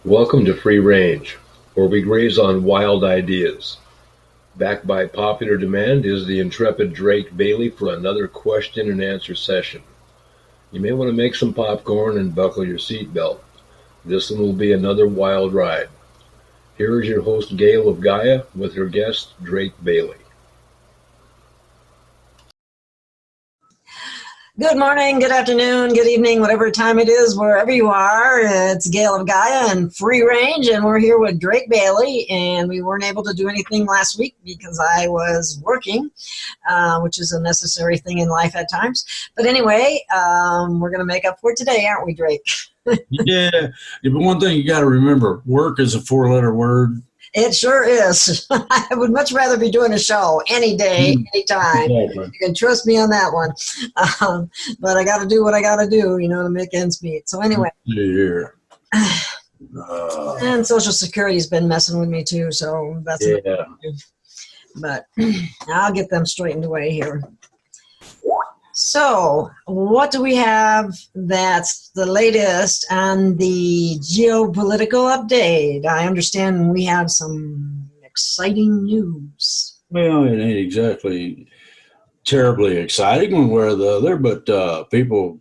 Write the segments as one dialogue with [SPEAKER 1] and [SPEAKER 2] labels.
[SPEAKER 1] Welcome to Free Range, where we graze on wild ideas. Backed by popular demand is the intrepid Drake Bailey for another question and answer session. You may want to make some popcorn and buckle your seatbelt. This one will be another wild ride. Here is your host, Gail of Gaia, with her guest, Drake Bailey.
[SPEAKER 2] Good morning, good afternoon, good evening, whatever time it is, wherever you are. It's Gail of Gaia and Free Range, and we're here with Drake Bailey, and we weren't able to do anything last week because I was working, which is a necessary thing in life at times. But anyway, we're going to make up for it today, aren't we, Drake?
[SPEAKER 3] Yeah, but one thing you got to remember, work is a four-letter word.
[SPEAKER 2] It sure is. I would much rather be doing a show any day, anytime.
[SPEAKER 3] Exactly.
[SPEAKER 2] You can trust me on that one. But I got to do what I got to do, to make ends meet. So anyway.
[SPEAKER 3] Yeah.
[SPEAKER 2] And Social Security's been messing with me too, so that's But I'll get them straightened away here. So what do we have that's the latest on the geopolitical update? I understand we have some exciting news.
[SPEAKER 3] Well, it ain't exactly terribly exciting one way or the other, but people,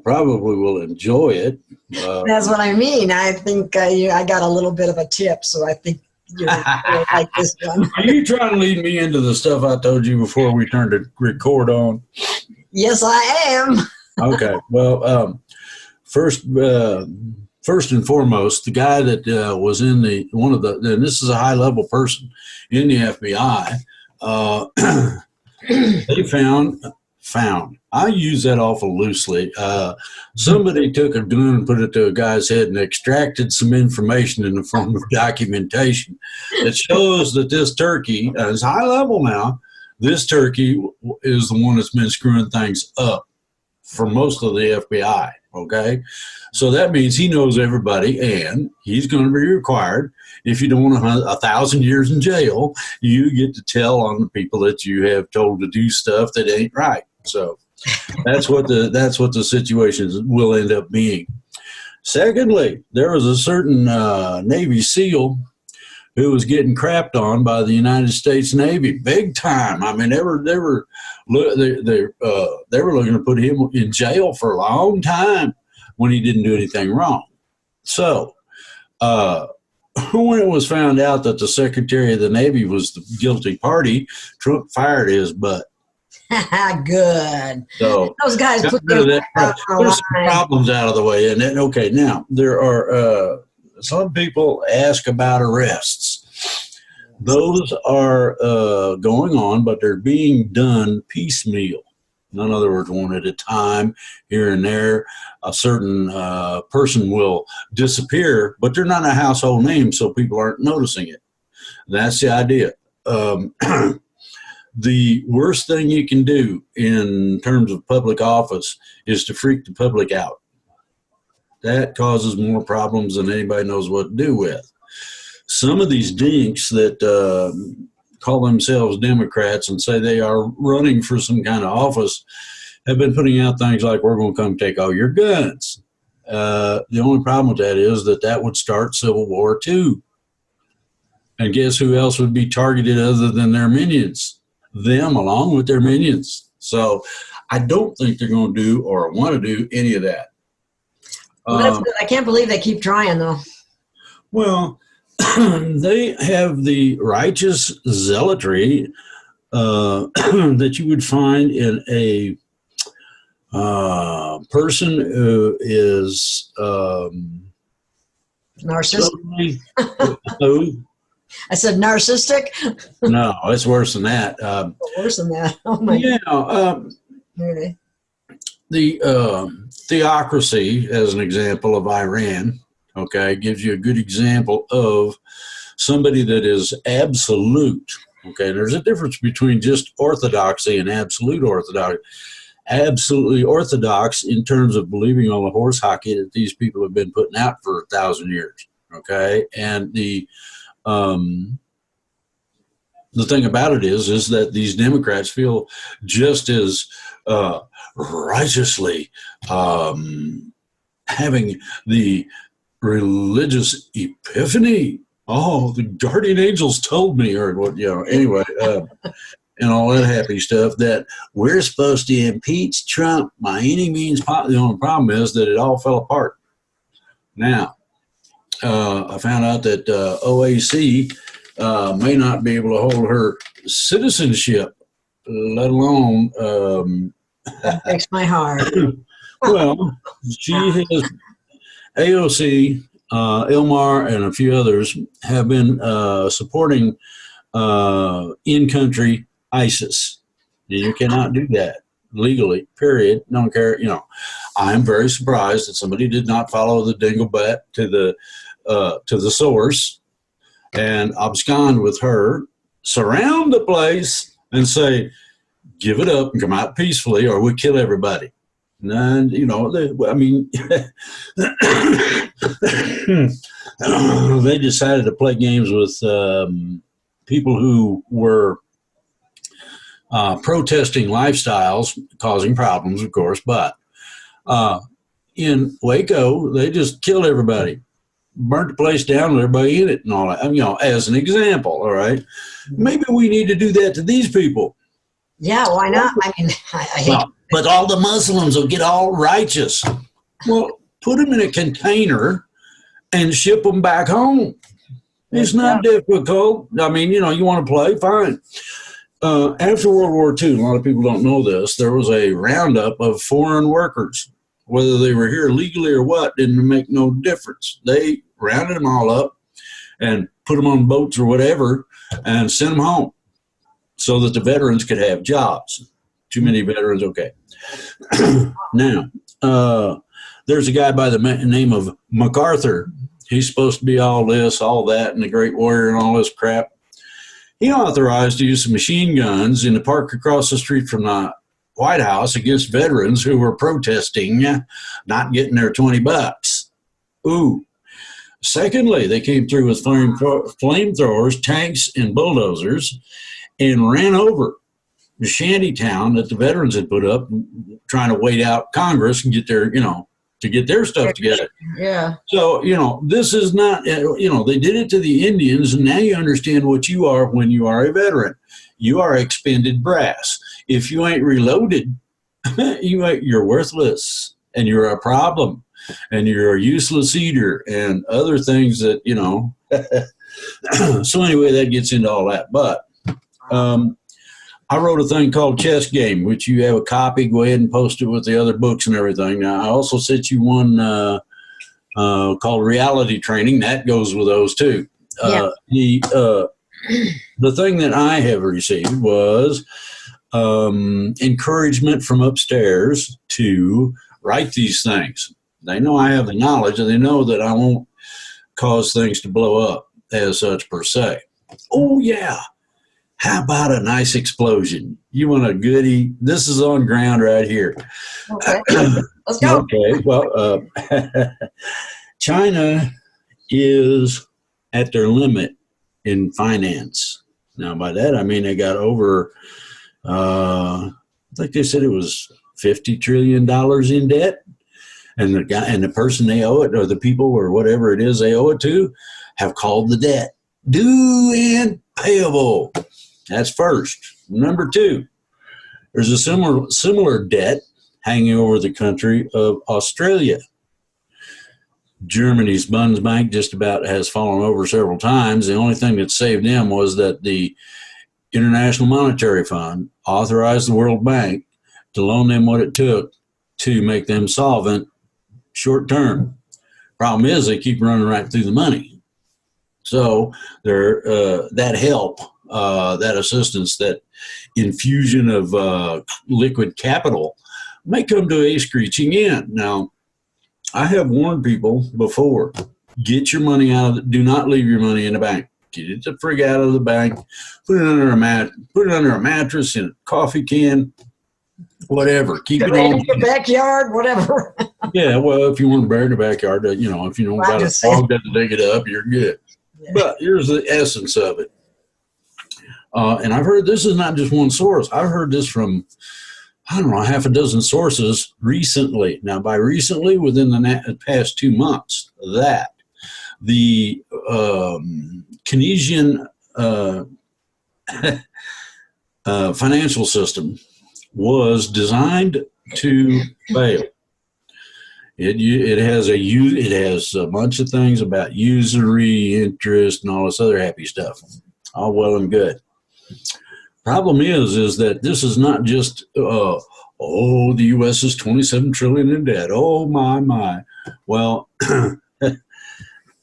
[SPEAKER 3] probably will enjoy it.
[SPEAKER 2] That's what I mean. I think I got a little bit of a tip, so I think you're gonna like this one.
[SPEAKER 3] Are you trying to lead me into the stuff I told you before we turned to record on?
[SPEAKER 2] Yes, I am.
[SPEAKER 3] Okay. Well, first and foremost, the guy that was in and this is a high-level person in the FBI, they found, I use that awful loosely, somebody took a gun and put it to a guy's head and extracted some information in the form of documentation that shows that this turkey is high level now. This turkey is the one that's been screwing things up for most of the FBI, okay? So that means he knows everybody, and he's going to be required, if you don't want 1,000 years in jail, you get to tell on the people that you have told to do stuff that ain't right. So that's what the situation will end up being. Secondly, there was a certain Navy SEAL who was getting crapped on by the United States Navy, big time. I mean, they were looking to put him in jail for a long time when he didn't do anything wrong. So, when it was found out that the Secretary of the Navy was the guilty party, Trump fired his butt.
[SPEAKER 2] Good.
[SPEAKER 3] So
[SPEAKER 2] those guys put
[SPEAKER 3] there's some problems out of the way, and then okay. Now there are some people ask about arrests. Those are going on, but they're being done piecemeal. In other words, one at a time, here and there. A certain person will disappear, but they're not a household name, so people aren't noticing it. That's the idea. The worst thing you can do in terms of public office is to freak the public out. That causes more problems than anybody knows what to do with. Some of these dinks that call themselves Democrats and say they are running for some kind of office have been putting out things like, we're going to come take all your guns. The only problem with that is that would start Civil War II. And guess who else would be targeted other than their minions? Them along with their minions. So I don't think they're going to do or want to do any of that.
[SPEAKER 2] Well, that's good. I can't believe they keep trying, though.
[SPEAKER 3] Well, they have the righteous zealotry that you would find in a person who is
[SPEAKER 2] narcissistic.
[SPEAKER 3] Who?
[SPEAKER 2] I said narcissistic.
[SPEAKER 3] No, it's worse than that.
[SPEAKER 2] Worse than that. Oh my.
[SPEAKER 3] Yeah.
[SPEAKER 2] Really?
[SPEAKER 3] The theocracy, as an example of Iran, okay, gives you a good example of somebody that is absolute. Okay, there's a difference between just orthodoxy and absolute orthodoxy. Absolutely orthodox in terms of believing all the horse hockey that these people have been putting out for 1,000 years. Okay, and the thing about it is that these Democrats feel just as righteously having the religious epiphany. Oh, the guardian angels told me, or what, anyway, and all that happy stuff, that we're supposed to impeach Trump by any means possible. The only problem is that it all fell apart. Now, I found out that OAC may not be able to hold her citizenship, let alone.
[SPEAKER 2] That breaks my heart.
[SPEAKER 3] Well, she has AOC, Ilmar, and a few others have been supporting in-country ISIS. You cannot do that legally, period. Don't care. I'm very surprised that somebody did not follow the dinglebat to the source and abscond with her, surround the place, and say, give it up and come out peacefully, or we kill everybody. And, they decided to play games with people who were protesting lifestyles, causing problems, of course. But in Waco, they just killed everybody, burnt the place down with everybody in it and all that. As an example, all right? Maybe we need to do that to these people.
[SPEAKER 2] Yeah, why not? I mean, I hate
[SPEAKER 3] but all the Muslims will get all righteous. Well, put them in a container and ship them back home. It's not difficult. I mean, you want to play, fine. After World War II, a lot of people don't know this, there was a roundup of foreign workers. Whether they were here legally or what didn't make no difference. They rounded them all up and put them on boats or whatever and sent them home so that the veterans could have jobs. Too many veterans, okay. Now, there's a guy by the name of MacArthur. He's supposed to be all this, all that, and the great warrior and all this crap. He authorized the use of machine guns in the park across the street from the White House against veterans who were protesting not getting their $20. Ooh. Secondly, they came through with flamethrowers, tanks, and bulldozers and ran over the shanty town that the veterans had put up, trying to wait out Congress and get their, to get their stuff together.
[SPEAKER 2] Yeah.
[SPEAKER 3] So, this is not, they did it to the Indians, and now you understand what you are when you are a veteran. You are expended brass. If you ain't reloaded, you're worthless, and you're a problem, and you're a useless eater, and other things that, So anyway, that gets into all that. But I wrote a thing called Chess Game, which you have a copy. Go ahead and post it with the other books and everything. Now, I also sent you one called Reality Training. That goes with those too. The thing that I have received was encouragement from upstairs to write these things. They know I have the knowledge, and they know that I won't cause things to blow up as such per se. Oh, yeah. How about a nice explosion? You want a goodie? This is on ground right here.
[SPEAKER 2] Okay. Let's go.
[SPEAKER 3] Okay. Well, China is at their limit in finance. Now, by that, I mean they got over, I think they said it was $50 trillion in debt. And the guy and the person they owe it, or the people or whatever it is they owe it to, have called the debt due and payable. That's first. Number two, there's a similar debt hanging over the country of Australia. Germany's Bundesbank just about has fallen over several times. The only thing that saved them was that the International Monetary Fund authorized the World Bank to loan them what it took to make them solvent short term. Problem is they keep running right through the money. So that help, that assistance, that infusion of liquid capital may come to a screeching end. Now, I have warned people before, get your money out of it. Do not leave your money in the bank. Get it the frig out of the bank. Put it under a mattress, in a coffee can, whatever. Keep it on.
[SPEAKER 2] In your backyard, whatever.
[SPEAKER 3] Yeah, well, if you want to bury it in the backyard, if you don't got a dog that to dig it up, you're good. Yeah. But here's the essence of it. And I've heard this is not just one source. I've heard this from I don't know, half a dozen sources recently. Now, by recently, within the past 2 months, that the Keynesian financial system was designed to fail. It has a bunch of things about usury, interest, and all this other happy stuff. All well and good. Problem is that this is not just the U.S. is 27 trillion in debt. Oh my. Well,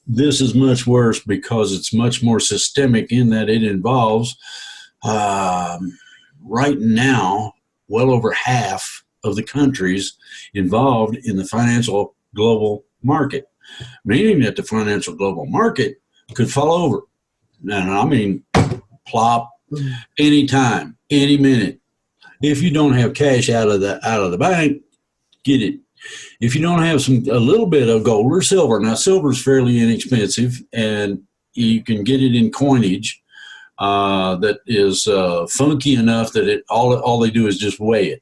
[SPEAKER 3] this is much worse because it's much more systemic in that it involves right now well over half of the countries involved in the financial global market, meaning that the financial global market could fall over. And I mean, plop, anytime, any minute. If you don't have cash out of the bank, get it. If you don't have a little bit of gold or silver, now silver is fairly inexpensive, and you can get it in coinage that is funky enough that all they do is just weigh it.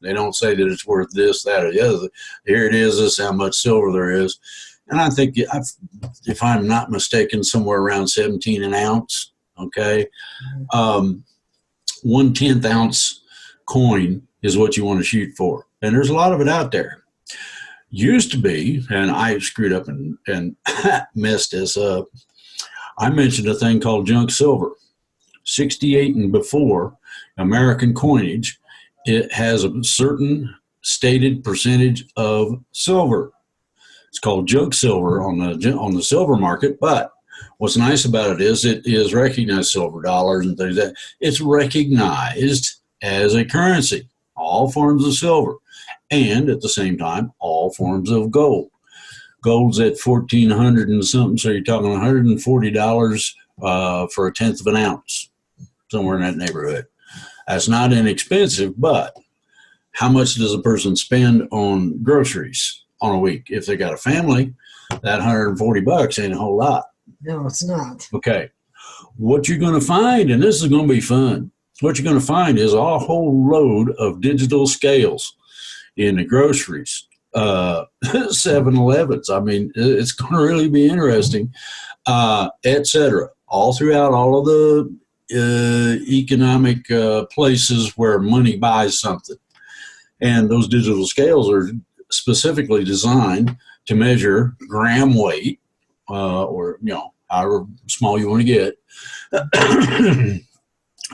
[SPEAKER 3] They don't say that it's worth this, that, or the other. Here it is. This is how much silver there is. And I think, if I'm not mistaken, somewhere around 17 an ounce. Okay. 1/10 ounce coin is what you want to shoot for. And there's a lot of it out there. Used to be, and I screwed up and messed this up, I mentioned a thing called junk silver. 68 and before American coinage, it has a certain stated percentage of silver. It's called junk silver on the silver market, but what's nice about it is recognized silver dollars and things like that. It's recognized as a currency, all forms of silver, and at the same time, all forms of gold. Gold's at $1,400 and something, so you're talking $140 for 1/10 of an ounce, somewhere in that neighborhood. That's not inexpensive, but how much does a person spend on groceries on a week? If they got a family, that $140 ain't a whole lot.
[SPEAKER 2] No, it's not.
[SPEAKER 3] Okay. What you're going to find, and this is going to be fun, what you're going to find is a whole load of digital scales in the groceries, 7-Elevens. I mean, it's going to really be interesting, etc. All throughout all of the economic places where money buys something. And those digital scales are specifically designed to measure gram weight, or, however small you want to get,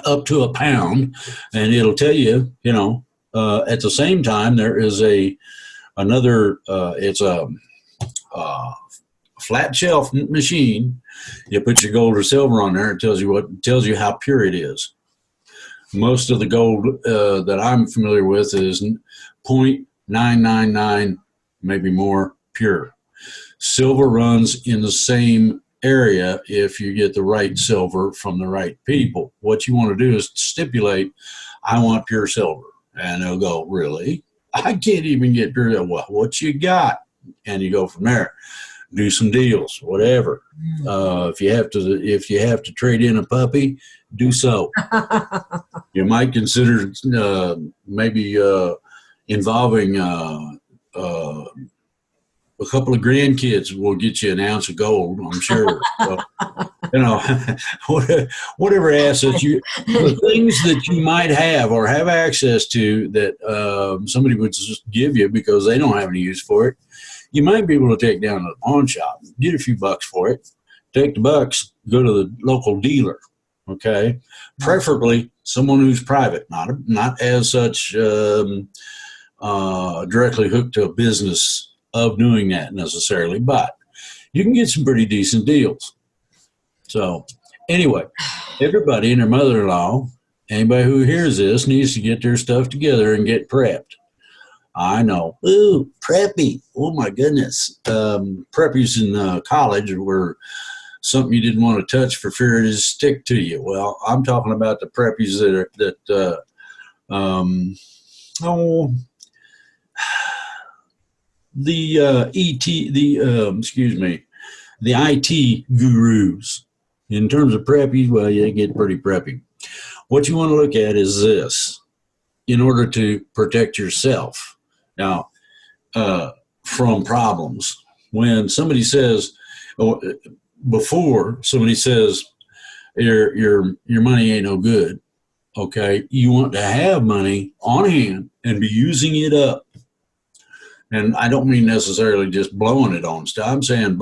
[SPEAKER 3] up to a pound. And it'll tell you, at the same time, there is another, it's a flat shelf machine. You put your gold or silver on there. It tells you how pure it is. Most of the gold that I'm familiar with is 0.999, maybe more pure. Silver runs in the same area if you get the right silver from the right people. What you want to do is stipulate, I want pure silver. And they'll go, really? I can't even get pure silver. Well, what you got? And you go from there. Do some deals, whatever. If you have to trade in a puppy, do so. You might consider maybe involving a couple of grandkids will get you an ounce of gold, I'm sure. So, whatever assets the things that you might have or have access to that somebody would just give you because they don't have any use for it, you might be able to take down to the pawn shop, get a few bucks for it, take the bucks, go to the local dealer, okay? Preferably someone who's private, not as such directly hooked to a business of doing that necessarily, but you can get some pretty decent deals. So anyway, everybody and their mother-in-law, anybody who hears this needs to get their stuff together and get prepped. I know. Ooh, preppy. Oh my goodness. Preppies in college were something you didn't want to touch for fear it'd stick to you. Well, I'm talking about the preppies the IT gurus. In terms of preppy, well, you get pretty preppy. What you want to look at is this. in order to protect yourself. Now, from problems. When somebody says, before somebody says, your money ain't no good, okay, you want to have money on hand and be using it up. And I don't mean necessarily just blowing it on stuff. I'm saying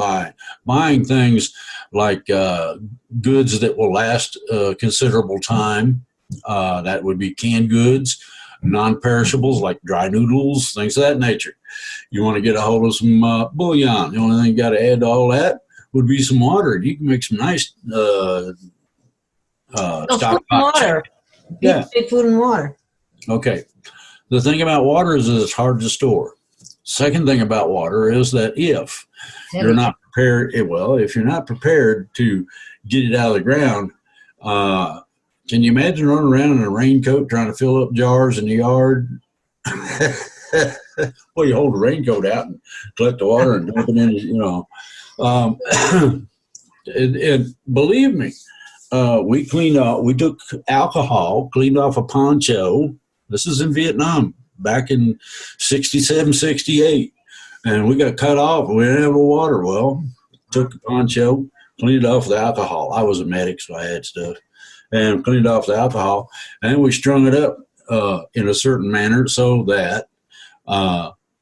[SPEAKER 3] buying things like goods that will last a considerable time. That would be canned goods, non-perishables like dry noodles, things of that nature. You want to get a hold of some bouillon. The only thing you got to add to all that would be some water. You can make some nice stock
[SPEAKER 2] water.
[SPEAKER 3] Yeah.
[SPEAKER 2] Food and water.
[SPEAKER 3] Okay. The thing about water is that it's hard to store. Second thing about water is that if you're not prepared, if you're not prepared to get it out of the ground, can you imagine running around in a raincoat trying to fill up jars in the yard? Well, you hold the raincoat out and collect the water and dump it in, and believe me, we took alcohol, cleaned off a poncho. This is in Vietnam back in 67, 68. And we got cut off. We didn't have no water. Well, took the poncho, cleaned it off with alcohol. I was a medic, so I had stuff. And cleaned off the alcohol. And we strung it up in a certain manner so that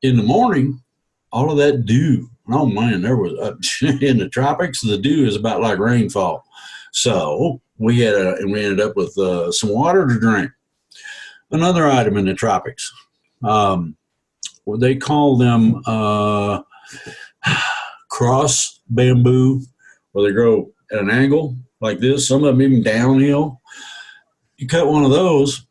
[SPEAKER 3] in the morning, all of that dew, oh man, there was, in the tropics, the dew is about like rainfall. So we ended up with some water to drink. Another item in the tropics, they call them cross bamboo, where they grow at an angle like this, some of them even downhill. You cut one of those,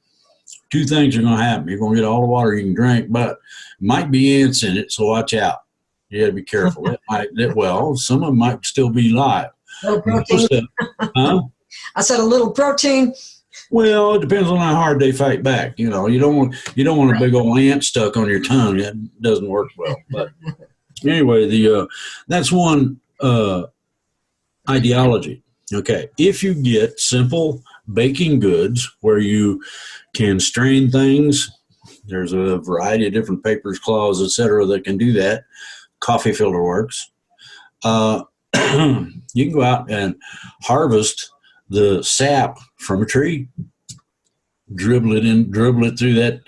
[SPEAKER 3] two things are going to happen. You're going to get all the water you can drink, but might be ants in it, so watch out. You got to be careful. Some of them might still be live.
[SPEAKER 2] A little protein. I said a little protein.
[SPEAKER 3] Well, it depends on how hard they fight back. You don't want a big old ant stuck on your tongue. That doesn't work well. But anyway, that's one ideology. Okay, if you get simple baking goods where you can strain things, there's a variety of different papers, cloths, etc., that can do that. Coffee filter works. You can go out and harvest the sap from a tree, dribble it through that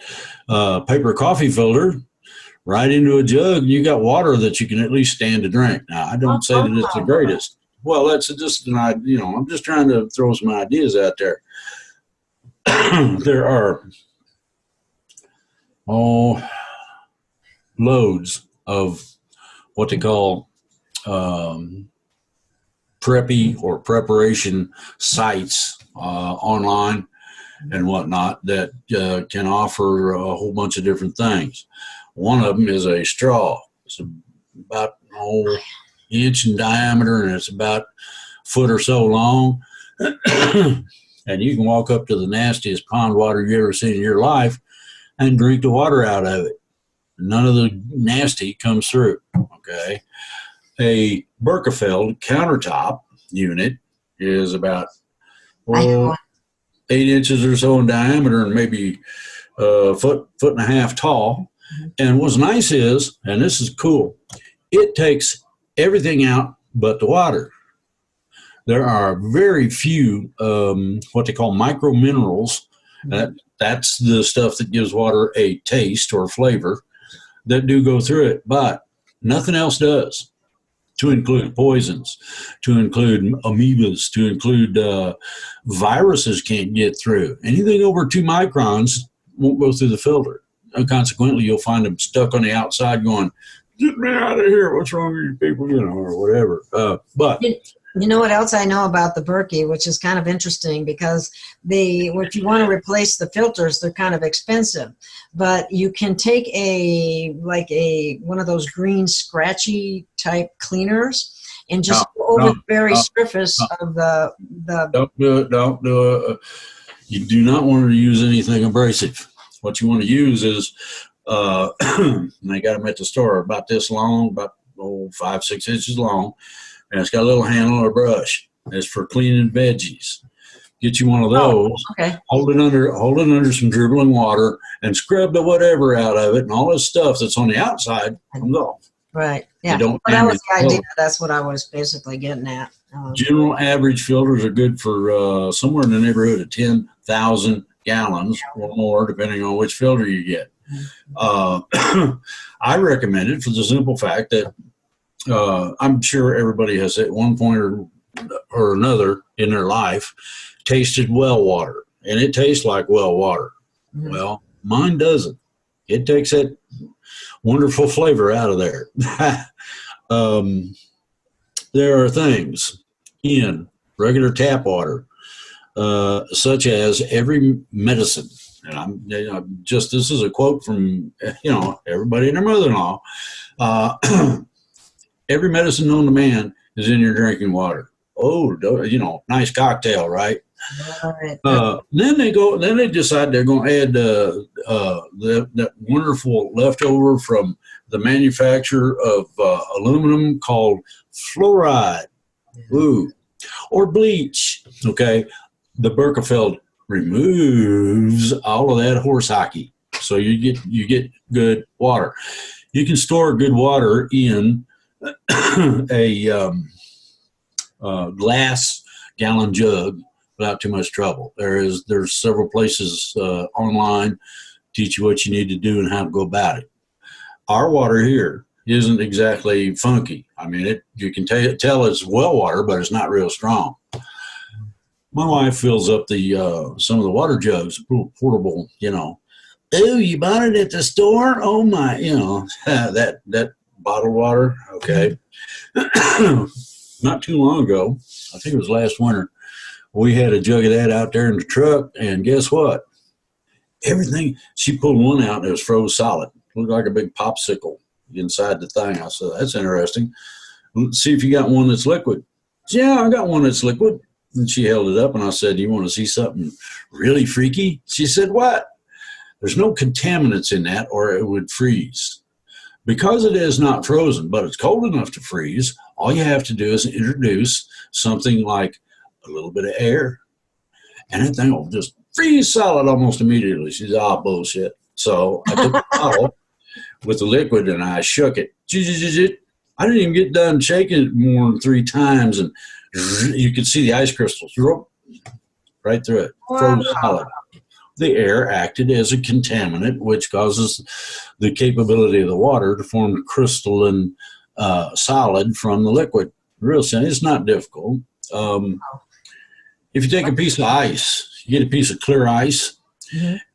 [SPEAKER 3] paper coffee filter right into a jug, and you got water that you can at least stand to drink. Now, I don't say that it's the greatest. Well, that's just an idea. I'm just trying to throw some ideas out there. There are loads of what they call preppy or preparation sites online and whatnot that can offer a whole bunch of different things. One of them is a straw. It's about an inch in diameter, and it's about a foot or so long. And you can walk up to the nastiest pond water you ever seen in your life and drink the water out of it. None of the nasty comes through. Okay. A Birkenfeld countertop unit is about 8 inches or so in diameter and maybe a foot and a half tall. And what's nice is, and this is cool, it takes everything out but the water. There are very few what they call micro minerals. That's the stuff that gives water a taste or flavor that do go through it, but nothing else does. To include poisons, to include amoebas, to include viruses can't get through. Anything over 2 microns won't go through the filter. And consequently, you'll find them stuck on the outside going, "Get me out of here. What's wrong with you people?" Or whatever. But
[SPEAKER 2] you know what else I know about the Berkey, which is kind of interesting because if you want to replace the filters, they're kind of expensive. But you can take one of those green scratchy type cleaners and just go over the very surface of the.
[SPEAKER 3] Don't do it. Don't do it. You do not want to use anything abrasive. What you want to use is, and I got them at the store, about this long, about 5-6 inches long. And it's got a little handle or brush. It's for cleaning veggies. Get you one of those.
[SPEAKER 2] Okay.
[SPEAKER 3] Hold it under some dribbling water and scrub the whatever out of it, and all this stuff that's on the outside comes off.
[SPEAKER 2] Right. Yeah.
[SPEAKER 3] They don't
[SPEAKER 2] Well, that was the idea.
[SPEAKER 3] filter.
[SPEAKER 2] That's what I was basically getting at.
[SPEAKER 3] General average filters are good for somewhere in the neighborhood of 10,000 gallons or more, depending on which filter you get. I recommend it for the simple fact that I'm sure everybody has at one point or another in their life tasted well water, and it tastes like well water.
[SPEAKER 2] Mm-hmm.
[SPEAKER 3] Well, mine doesn't. It takes that wonderful flavor out of there. There are things in regular tap water, such as every medicine. And this is a quote from, everybody and their mother-in-law. Every medicine known to man is in your drinking water. Oh, nice cocktail, right? Then they decide they're going to add that wonderful leftover from the manufacturer of aluminum called fluoride, or bleach. Okay, the Birkenfeld removes all of that horse hockey, so you get good water. You can store good water in a glass gallon jug without too much trouble. There's several places online teach you what you need to do and how to go about it. Our water here isn't exactly funky. I mean, you can tell it's well water, but it's not real strong. My wife fills up some of the water jugs, portable, Oh, you bought it at the store? Oh my, that bottled water. Okay. Not too long ago, I think it was last winter, we had a jug of that out there in the truck, and guess what? Everything, she pulled one out and it was froze solid. Looked like a big popsicle inside the thing. I said, that's interesting. Let's see if you got one that's liquid. She said, yeah, I got one that's liquid. And she held it up, and I said, you want to see something really freaky? She said, what? There's no contaminants in that, or it would freeze. Because it is not frozen, but it's cold enough to freeze, all you have to do is introduce something like a little bit of air, and that thing will just freeze solid almost immediately. She said, bullshit. So I took the bottle with the liquid, and I shook it. I didn't even get done shaking it more than 3 times, and you could see the ice crystals right through it, froze solid. The air acted as a contaminant, which causes the capability of the water to form crystalline solid from the liquid. Real simple. It's not difficult. If you take a piece of ice, you get a piece of clear ice,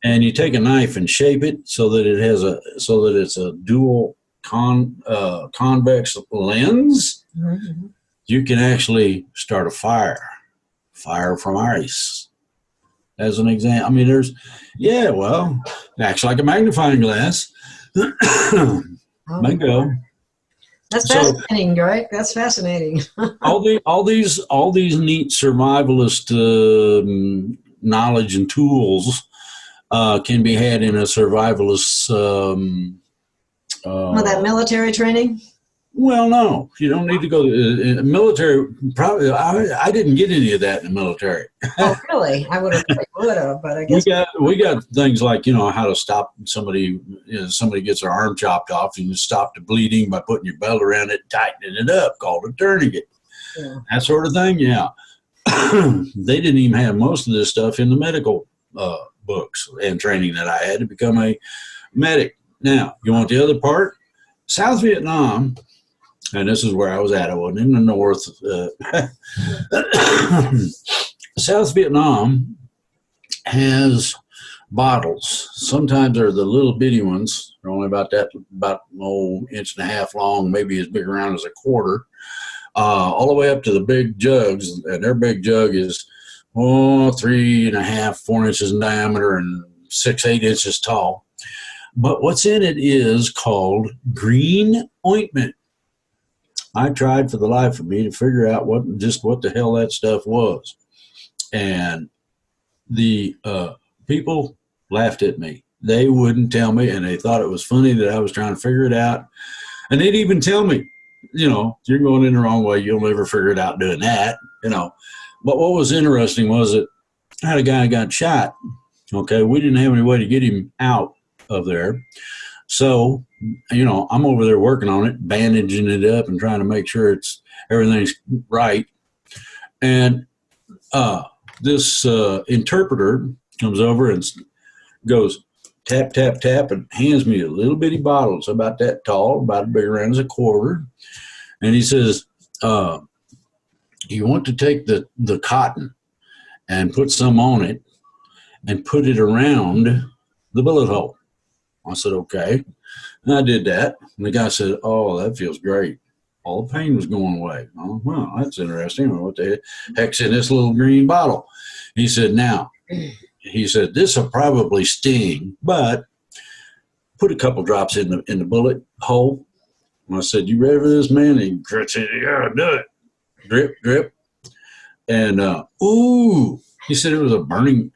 [SPEAKER 3] and you take a knife and shape it so that it's a dual convex lens. Mm-hmm. You can actually start a fire from ice. As an example, I mean, acts like a magnifying glass. Bingo.
[SPEAKER 2] That's fascinating, Greg. That's fascinating.
[SPEAKER 3] all these neat survivalist knowledge and tools can be had in a survivalist.
[SPEAKER 2] That military training.
[SPEAKER 3] Well, no, you don't need to go to military. Probably, I didn't get any of that in the military.
[SPEAKER 2] Oh, really? I would have, but I guess
[SPEAKER 3] we got things like how to stop somebody. Somebody gets their arm chopped off, and you stop the bleeding by putting your belt around it, tightening it up, called a tourniquet. Yeah. That sort of thing. Yeah, they didn't even have most of this stuff in the medical books and training that I had to become a medic. Now, you want the other part? South Vietnam. And this is where I was at. I wasn't in the north. South Vietnam has bottles. Sometimes they're the little bitty ones. They're only about inch and a half long, maybe as big around as a quarter, all the way up to the big jugs. And their big jug is 3.5, 4 inches in diameter and 6-8 inches tall. But what's in it is called green ointment. I tried for the life of me to figure out what the hell that stuff was. And the people laughed at me. They wouldn't tell me, and they thought it was funny that I was trying to figure it out. And they'd even tell me, you're going in the wrong way. You'll never figure it out doing that, But what was interesting was that I had a guy got shot. Okay, we didn't have any way to get him out of there. So, I'm over there working on it, bandaging it up and trying to make sure everything's right. And this interpreter comes over and goes tap, tap, tap, and hands me a little bitty bottle. It's about that tall, about as big around as a quarter. And he says, you want to take the cotton and put some on it and put it around the bullet hole. I said, okay. And I did that. And the guy said, oh, that feels great. All the pain was going away. Oh, well, that's interesting. What the heck's in this little green bottle? He said, this will probably sting, but put a couple drops in the bullet hole. And I said, you ready for this, man? And he said, yeah, do it. Drip, drip. And, he said it was a burning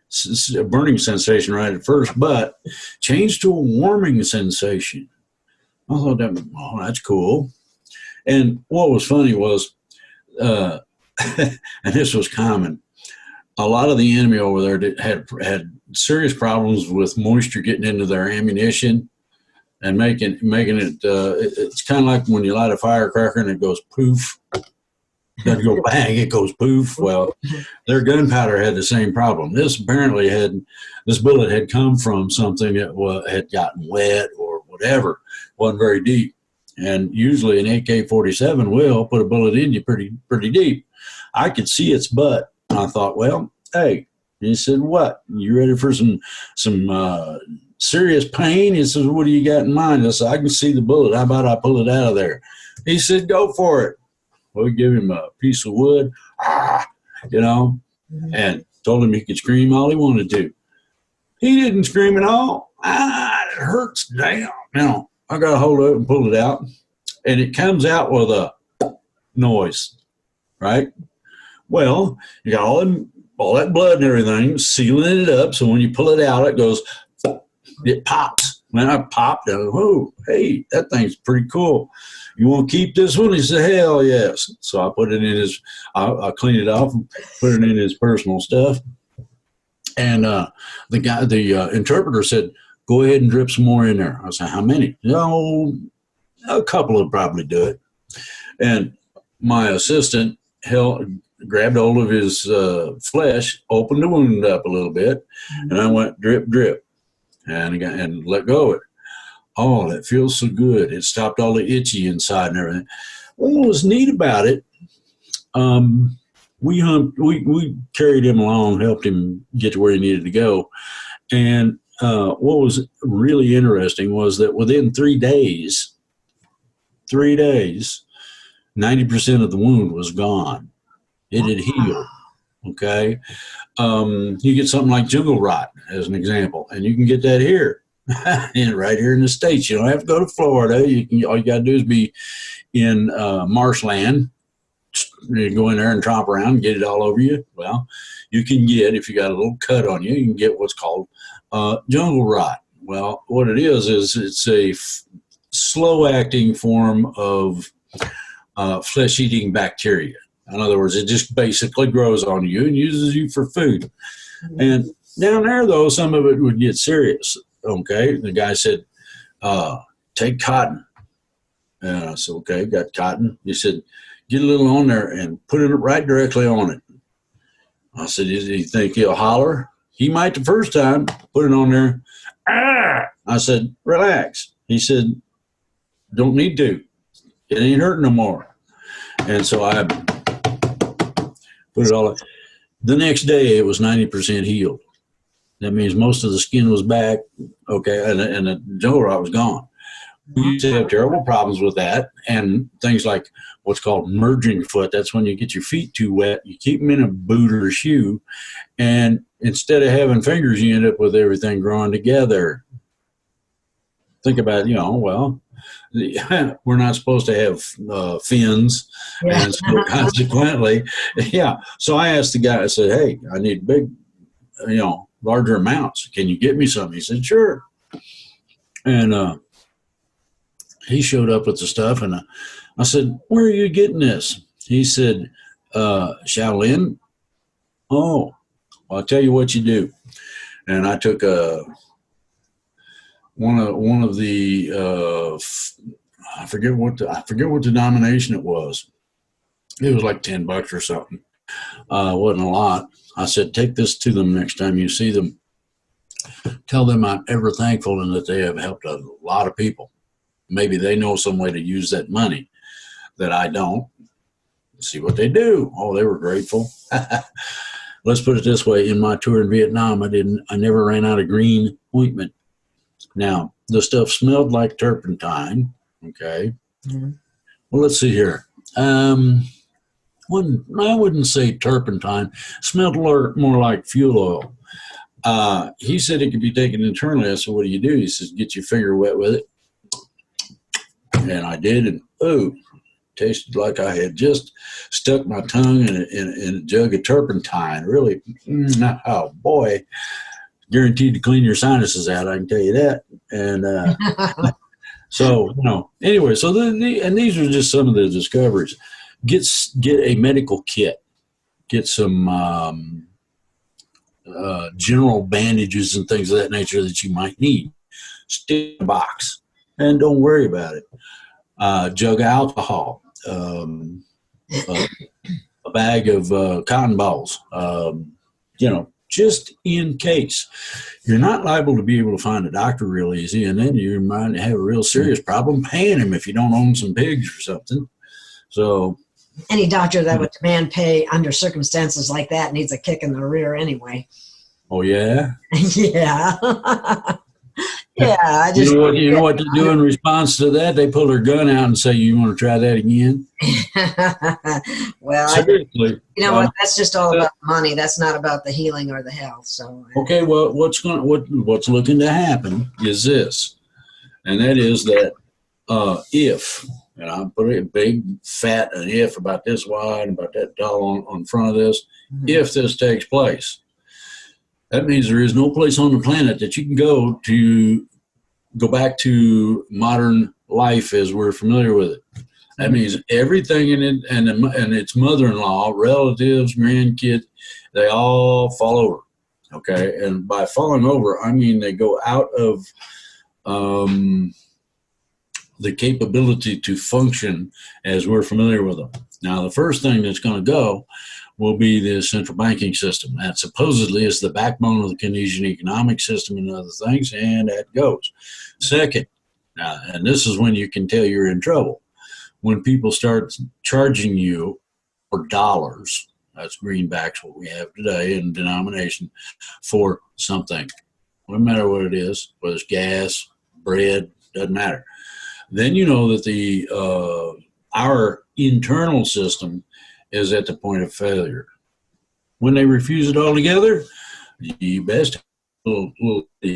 [SPEAKER 3] sensation right at first, but changed to a warming sensation. I thought, that's cool. And what was funny was, and this was common, a lot of the enemy over there had serious problems with moisture getting into their ammunition and making it, it's kind of like when you light a firecracker and it goes poof. Doesn't go bang, it goes poof. Well, their gunpowder had the same problem. This bullet had come from something that had gotten wet or whatever, wasn't very deep. And usually an AK-47 will put a bullet in you pretty deep. I could see its butt. And I thought, well, hey, he said, what? You ready for some serious pain? He says, what do you got in mind? I said, I can see the bullet. How about I pull it out of there? He said, go for it. Well, we give him a piece of wood, and told him he could scream all he wanted to. He didn't scream at all. It hurts, damn. I got to hold it and pull it out, and it comes out with a noise, right? Well, you got all that blood and everything sealing it up, so when you pull it out, it pops. When I popped, I was, whoa, hey, that thing's pretty cool. You want to keep this one? He said, hell yes. So I put it in I cleaned it off and put it in his personal stuff. And the interpreter said, go ahead and drip some more in there. I said, how many? No, a couple would probably do it. And my assistant grabbed hold of his flesh, opened the wound up a little bit, and I went drip, drip, and let go of it. Oh, that feels so good. It stopped all the itchy inside and everything. Well, what was neat about it, we carried him along, helped him get to where he needed to go. And what was really interesting was that within 3 days, 90% of the wound was gone. It had healed. Okay. You get something like jungle rot as an example, and you can get that here. Right here in the States. You don't have to go to Florida. All you got to do is be in marshland. You go in there and tromp around and get it all over you. Well, you can get, if you got a little cut on you, you can get what's called jungle rot. Well, what it is it's a slow-acting form of flesh-eating bacteria. In other words, it just basically grows on you and uses you for food. And down there, though, some of it would get serious. Okay, the guy said, take cotton. And I said, okay, got cotton. He said, get a little on there and put it right directly on it. I said, do you think he'll holler? He might the first time, put it on there. I said, relax. He said, don't need to. It ain't hurting no more. And so I put it all on. The next day, it was 90% healed. That means most of the skin was back, okay, and the jungle rot was gone. We used to have terrible problems with that, and things like what's called merging foot. That's when you get your feet too wet. You keep them in a boot or a shoe, and instead of having fingers, you end up with everything growing together. Think about it, we're not supposed to have fins, and so consequently, yeah. So I asked the guy, I said, hey, I need big, larger amounts. Can you get me some? He said, sure. And he showed up with the stuff, and I said, where are you getting this? He said, Shaolin. Oh, Well, I'll tell you what you do. And I took one of the I forget what the denomination it was. It was like $10 or something. It wasn't a lot. I said, take this to them next time you see them. Tell them I'm ever thankful and that they have helped a lot of people. Maybe they know some way to use that money that I don't. See what they do. Oh, they were grateful. Let's put it this way. In my tour in Vietnam, I never ran out of green ointment. Now, the stuff smelled like turpentine. Okay. Mm-hmm. Well, let's see here. I wouldn't say turpentine. Smelled more like fuel oil. He said it could be taken internally. I said, what do? He says, get your finger wet with it. And I did, and tasted like I had just stuck my tongue in a jug of turpentine. Really, oh boy, guaranteed to clean your sinuses out, I can tell you that. And so, anyway, so and these are just some of the discoveries. Get a medical kit. Get some general bandages and things of that nature that you might need. Stick in a box, and don't worry about it. Jug of alcohol, a bag of cotton balls, just in case. You're not liable to be able to find a doctor real easy, and then you might have a real serious problem paying him if you don't own some pigs or something. So,
[SPEAKER 2] any doctor that would demand pay under circumstances like that needs a kick in the rear anyway.
[SPEAKER 3] Oh, yeah?
[SPEAKER 2] Yeah. Yeah,
[SPEAKER 3] you know what to do in response to that? They pull their gun out and say, "You want to try that again?"
[SPEAKER 2] Well,
[SPEAKER 3] seriously,
[SPEAKER 2] what? That's just all about money. That's not about the healing or the health. So
[SPEAKER 3] okay, well, what's looking to happen is this, and that is that if, and I put a big fat an if about this wide, about that tall on front of this, mm-hmm. If this takes place. That means there is no place on the planet that you can go back to modern life as we're familiar with it. That means everything in it and its mother-in-law, relatives, grandkids, they all fall over. Okay, and by falling over, I mean they go out of the capability to function as we're familiar with them. Now, the first thing that's going to go will be the central banking system. That supposedly is the backbone of the Keynesian economic system and other things, and that goes. Second, and this is when you can tell you're in trouble, when people start charging you for dollars, that's greenbacks, what we have today in denomination, for something. No matter what it is, whether it's gas, bread, doesn't matter. Then you know that our internal system is at the point of failure. When they refuse it altogether, you best little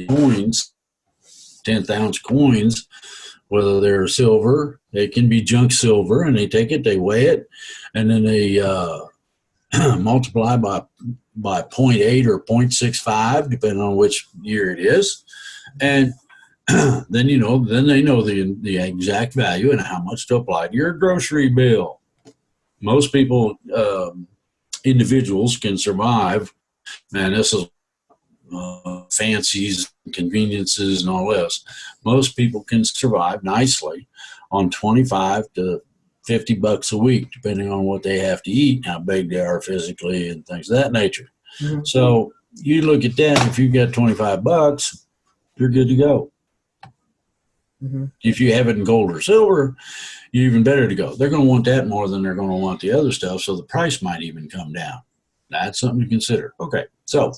[SPEAKER 3] coins, 10th ounce coins, whether they're silver, they can be junk silver, and they take it, they weigh it, and then they multiply by 0.8 or 0.65, depending on which year it is, and then they know the exact value and how much to apply to your grocery bill. Most people, individuals, can survive, and this is fancies, conveniences, and all this. Most people can survive nicely on $25 to $50 a week, depending on what they have to eat, how big they are physically, and things of that nature. Mm-hmm. So you look at that. If you've got $25, you're good to go. Mm-hmm. If you have it in gold or silver, you're even better to go. They're going to want that more than they're going to want the other stuff, so the price might even come down. That's something to consider. Okay, so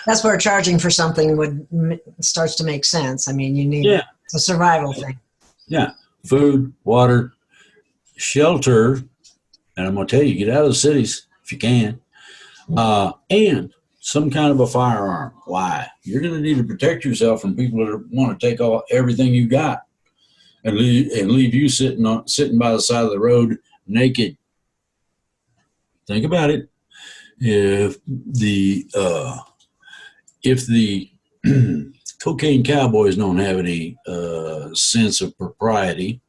[SPEAKER 2] that's where charging for something starts to make sense. I mean, you need it's a survival thing.
[SPEAKER 3] Yeah, food, water, shelter, and I'm going to tell you, get out of the cities if you can, and some kind of a firearm. Why? You're going to need to protect yourself from people that want to take everything you got and leave you sitting by the side of the road naked. Think about it. If the cocaine cowboys don't have any sense of propriety,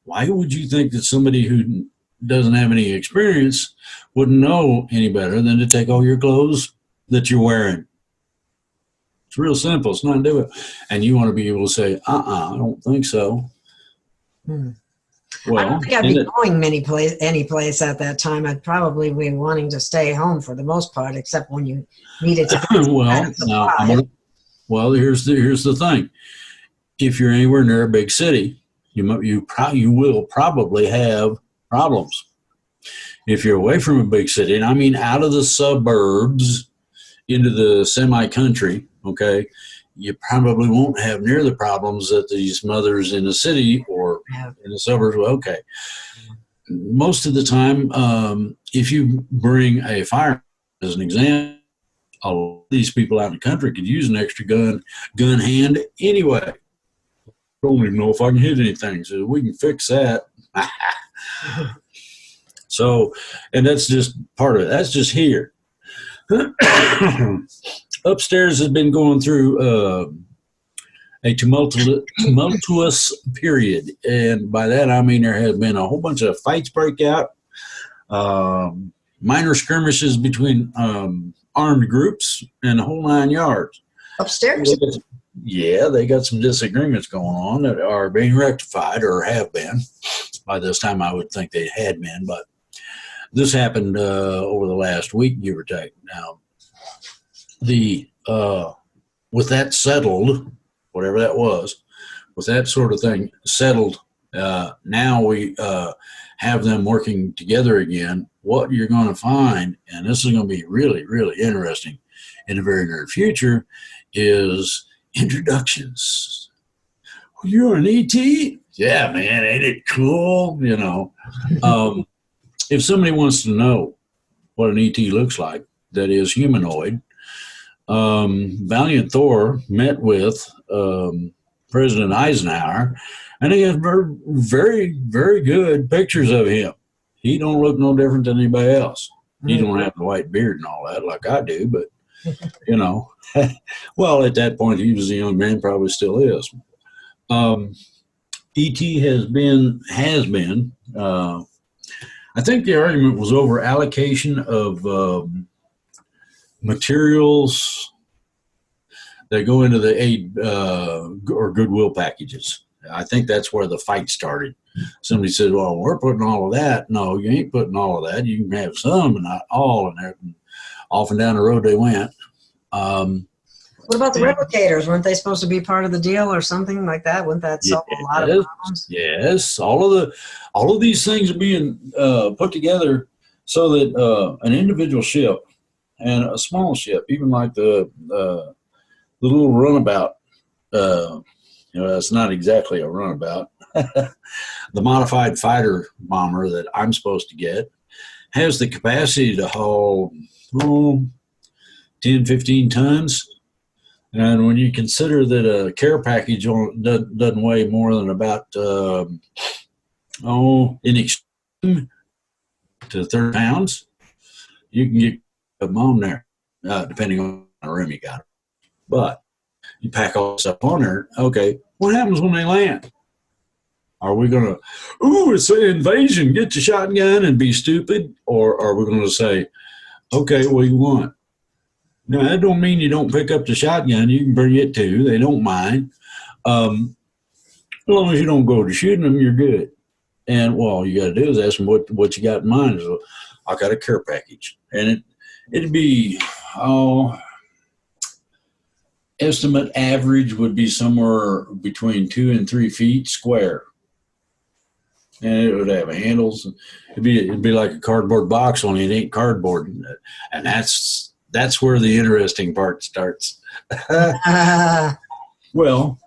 [SPEAKER 3] why would you think that somebody who doesn't have any experience wouldn't know any better than to take all your clothes that you're wearing. It's real simple. It's nothing to do with it. And you want to be able to say, I don't think so. Well,
[SPEAKER 2] I don't think I'd be going any place at that time. I'd probably be wanting to stay home for the most part, except when you needed to.
[SPEAKER 3] Here's the thing. If you're anywhere near a big city, you will probably have problems. If you're away from a big city, and I mean out of the suburbs into the semi-country, okay, you probably won't have near the problems that these mothers in the city or in the suburbs will. Okay. Most of the time, if you bring a firearm as an example, a lot of these people out in the country could use an extra gun hand anyway. I don't even know if I can hit anything, so we can fix that. So, and that's just part of it. That's just here. Upstairs has been going through a tumultuous period, and by that I mean there has been a whole bunch of fights break out, minor skirmishes between armed groups, and the whole 9 yards.
[SPEAKER 2] Upstairs?
[SPEAKER 3] Yeah, they got some disagreements going on that are being rectified or have been. By this time I would think they had been, but this happened over the last week, give or take. Now, with that settled, whatever that was, with that sort of thing settled, now we have them working together again. What you're going to find, and this is going to be really, really interesting in the very near future, is introductions. You're an ET? Yeah, man, ain't it cool? You know, if somebody wants to know what an ET looks like, that is humanoid, Valiant Thor met with President Eisenhower, and he has very, very good pictures of him. He don't look no different than anybody else. He don't have the white beard and all that like I do, but, you know, well, at that point, he was a young man, probably still is. E.T. has been, I think the argument was over allocation of materials that go into the aid or goodwill packages. I think that's where the fight started. Somebody said, well, we're putting all of that. No, you ain't putting all of that. You can have some, but not all. And off and down the road they went.
[SPEAKER 2] What about the replicators? Weren't they supposed to be part of the deal or something like that? Wouldn't that solve a lot of problems?
[SPEAKER 3] Yes. All of these things are being put together so that an individual ship and a small ship, even like the little runabout, it's not exactly a runabout. The modified fighter bomber that I'm supposed to get has the capacity to haul 10, 15 tons. And when you consider that a care package doesn't weigh more than about, in extreme to 30 pounds, you can get them on there, depending on the room you got. But you pack all this up on there. Okay, what happens when they land? Are we going to, it's an invasion, get your shotgun and be stupid? Or are we going to say, okay, what do you want? Now, that don't mean you don't pick up the shotgun. You can bring it too. They don't mind. As long as you don't go to shooting them, you're good. And all you got to do is ask them what you got in mind. So, I got a care package. And it'd be, estimate average would be somewhere between 2 and 3 feet square. And it would have handles. It'd be like a cardboard box, only it ain't cardboard. And that's where the interesting part starts. Well,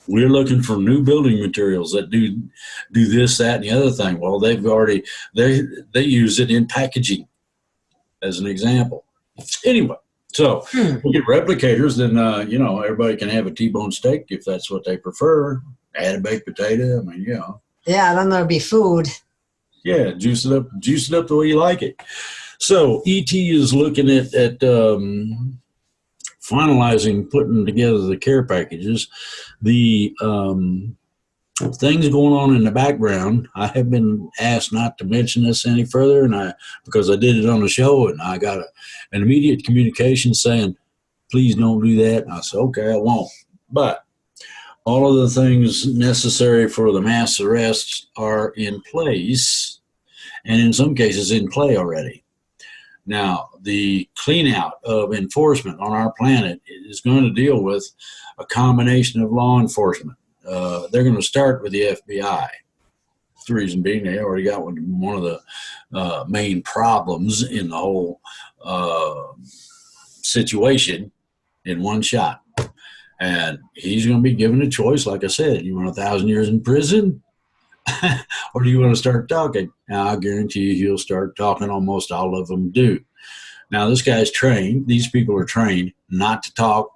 [SPEAKER 3] we're looking for new building materials that do this, that, and the other thing. Well, they use it in packaging as an example. Anyway, so we get replicators, then everybody can have a T-bone steak if that's what they prefer. Add a baked potato. I mean,
[SPEAKER 2] Yeah, then there'll be food.
[SPEAKER 3] Yeah, juice it up the way you like it. So ET is looking at finalizing, putting together the care packages. The things going on in the background. I have been asked not to mention this any further, and because I did it on the show, and I got an immediate communication saying, please don't do that. And I said, okay, I won't. But all of the things necessary for the mass arrests are in place, and in some cases in play already. Now, the clean out of enforcement on our planet is going to deal with a combination of law enforcement. They're going to start with the FBI. The reason being, they already got one of the main problems in the whole situation in one shot. And he's going to be given a choice. Like I said, you want 1,000 years in prison or do you want to start talking? Now, I guarantee you he'll start talking. Almost all of them do. Now, this guy's trained. These people are trained not to talk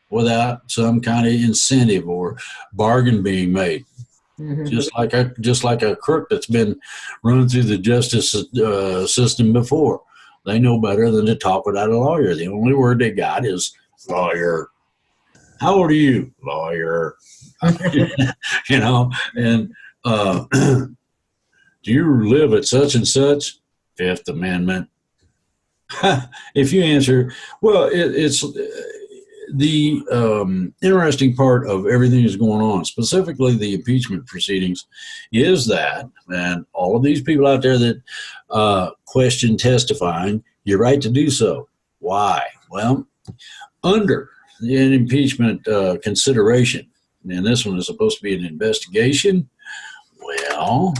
[SPEAKER 3] without some kind of incentive or bargain being made. Mm-hmm. Just like a crook that's been run through the justice system before. They know better than to talk without a lawyer. The only word they got is lawyer. How old are you? Lawyer. You know, and do you live at such and such? Fifth Amendment. If you answer, well, it's the interesting part of everything that's going on, specifically the impeachment proceedings, is that, and all of these people out there that question testifying, you're right to do so. Why? Well, under an impeachment consideration, and this one is supposed to be an investigation, well,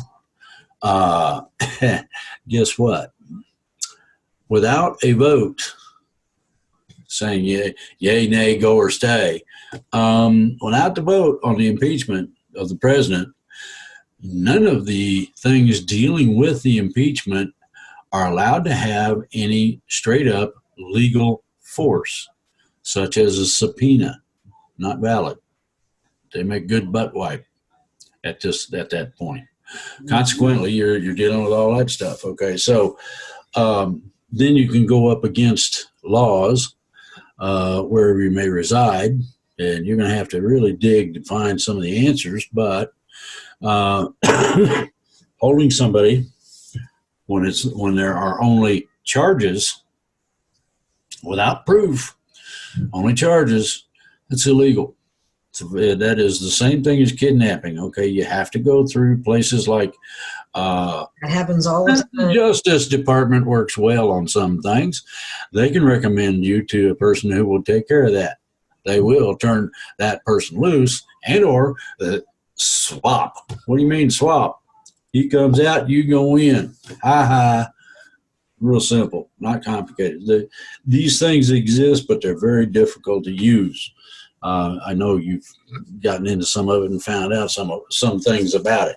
[SPEAKER 3] guess what? Without a vote saying yay, nay, go or stay, without the vote on the impeachment of the president, none of the things dealing with the impeachment are allowed to have any straight up legal force, such as a subpoena. Not valid. They make good butt wipe at that point. Consequently, you're dealing with all that stuff. Okay, so then you can go up against laws wherever you may reside, and you're going to have to really dig to find some of the answers. But holding somebody when there are only charges without proof, only charges, it's illegal. That is the same thing as kidnapping. Okay, you have to go through places like
[SPEAKER 2] that happens all the time.
[SPEAKER 3] The Justice Department works well on some things. They can recommend you to a person who will take care of that. They will turn that person loose and or swap. What do you mean swap? He comes out, you go in. Ha ha. Real simple, not complicated. These things exist, but they're very difficult to use. I know you've gotten into some of it and found out some things about it.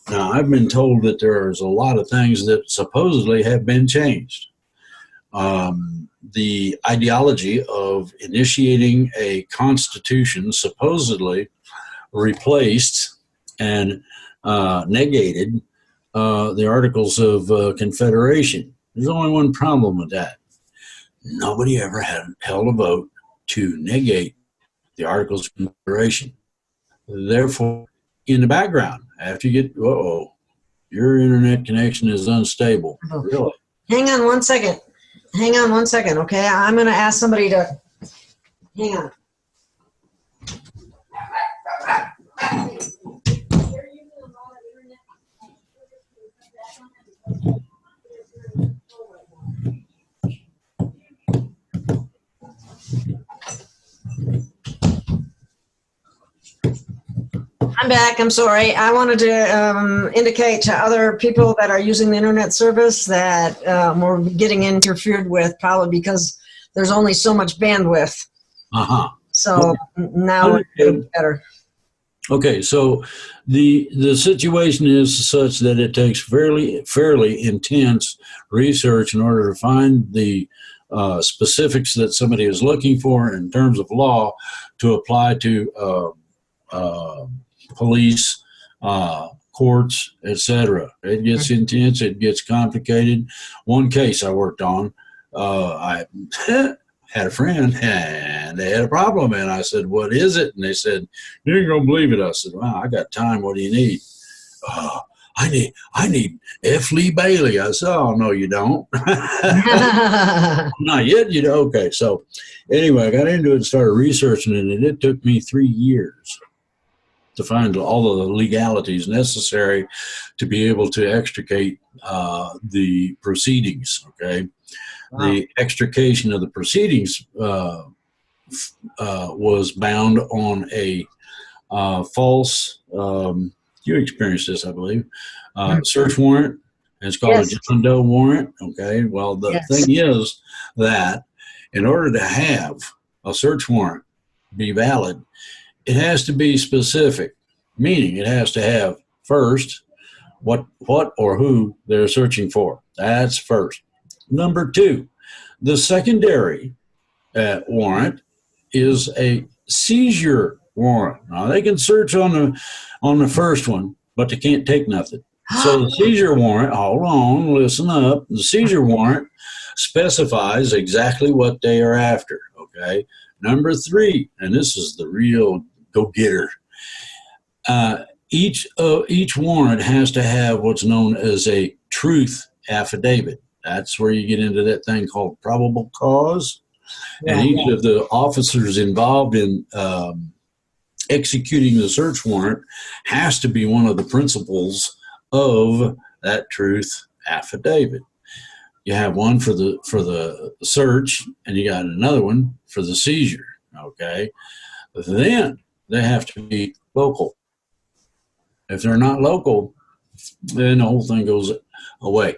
[SPEAKER 3] Now, I've been told that there's a lot of things that supposedly have been changed. The ideology of initiating a constitution supposedly replaced and negated the Articles of Confederation. There's only one problem with that. Nobody ever held a vote to negate the Articles of Confederation. Therefore, in the background, after you get, your internet connection is unstable.
[SPEAKER 2] Oh.
[SPEAKER 3] Really?
[SPEAKER 2] Hang on one second, okay? I'm going to ask somebody to, hang on. I'm back. I'm sorry. I wanted to indicate to other people that are using the internet service that we're getting interfered with, probably because there's only so much bandwidth.
[SPEAKER 3] Uh-huh.
[SPEAKER 2] So now we're getting better.
[SPEAKER 3] Okay, so the situation is such that it takes fairly intense research in order to find the specifics that somebody is looking for in terms of law to apply to police, courts, etc. It gets intense. It gets complicated. One case I worked on, I had a friend, and they had a problem. And I said, what is it? And they said, you ain't going to believe it. I said, wow, I got time. What do you need? Oh, I need F. Lee Bailey. I said, oh, no, you don't. Not yet, you know. Okay, so anyway, I got into it and started researching it, and it took me 3 years to find all of the legalities necessary to be able to extricate the proceedings, okay? Wow. The extrication of the proceedings was bound on a false, you experienced this, I believe, search warrant. It's called a John Doe warrant, okay? Well, the thing is that in order to have a search warrant be valid, it has to be specific, meaning it has to have first what or who they're searching for. That's first. Number two, the secondary warrant is a seizure warrant. Now they can search on the first one, but they can't take nothing. So the seizure warrant, hold on, listen up. The seizure warrant specifies exactly what they are after, okay? Number three, and this is the real go-getter. Each warrant has to have what's known as a truth affidavit. That's where you get into that thing called probable cause. And each of the officers involved in executing the search warrant has to be one of the principals of that truth affidavit. You have one for the search, and you got another one for the seizure, okay? Then they have to be local. If they're not local, then the whole thing goes away.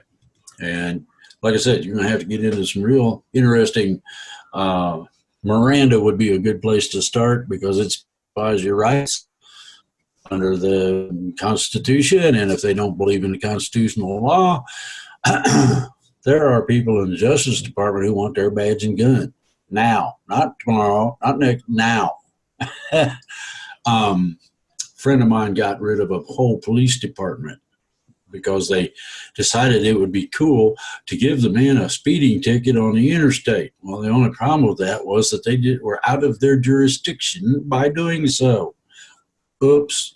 [SPEAKER 3] And like I said, you're going to have to get into some real interesting, Miranda would be a good place to start because it specifies your rights under the Constitution. And if they don't believe in the constitutional law, there are people in the Justice Department who want their badge and gun now, not tomorrow, not next, now. Friend of mine got rid of a whole police department because they decided it would be cool to give the man a speeding ticket on the interstate. Well, the only problem with that was that they were out of their jurisdiction by doing so. Oops.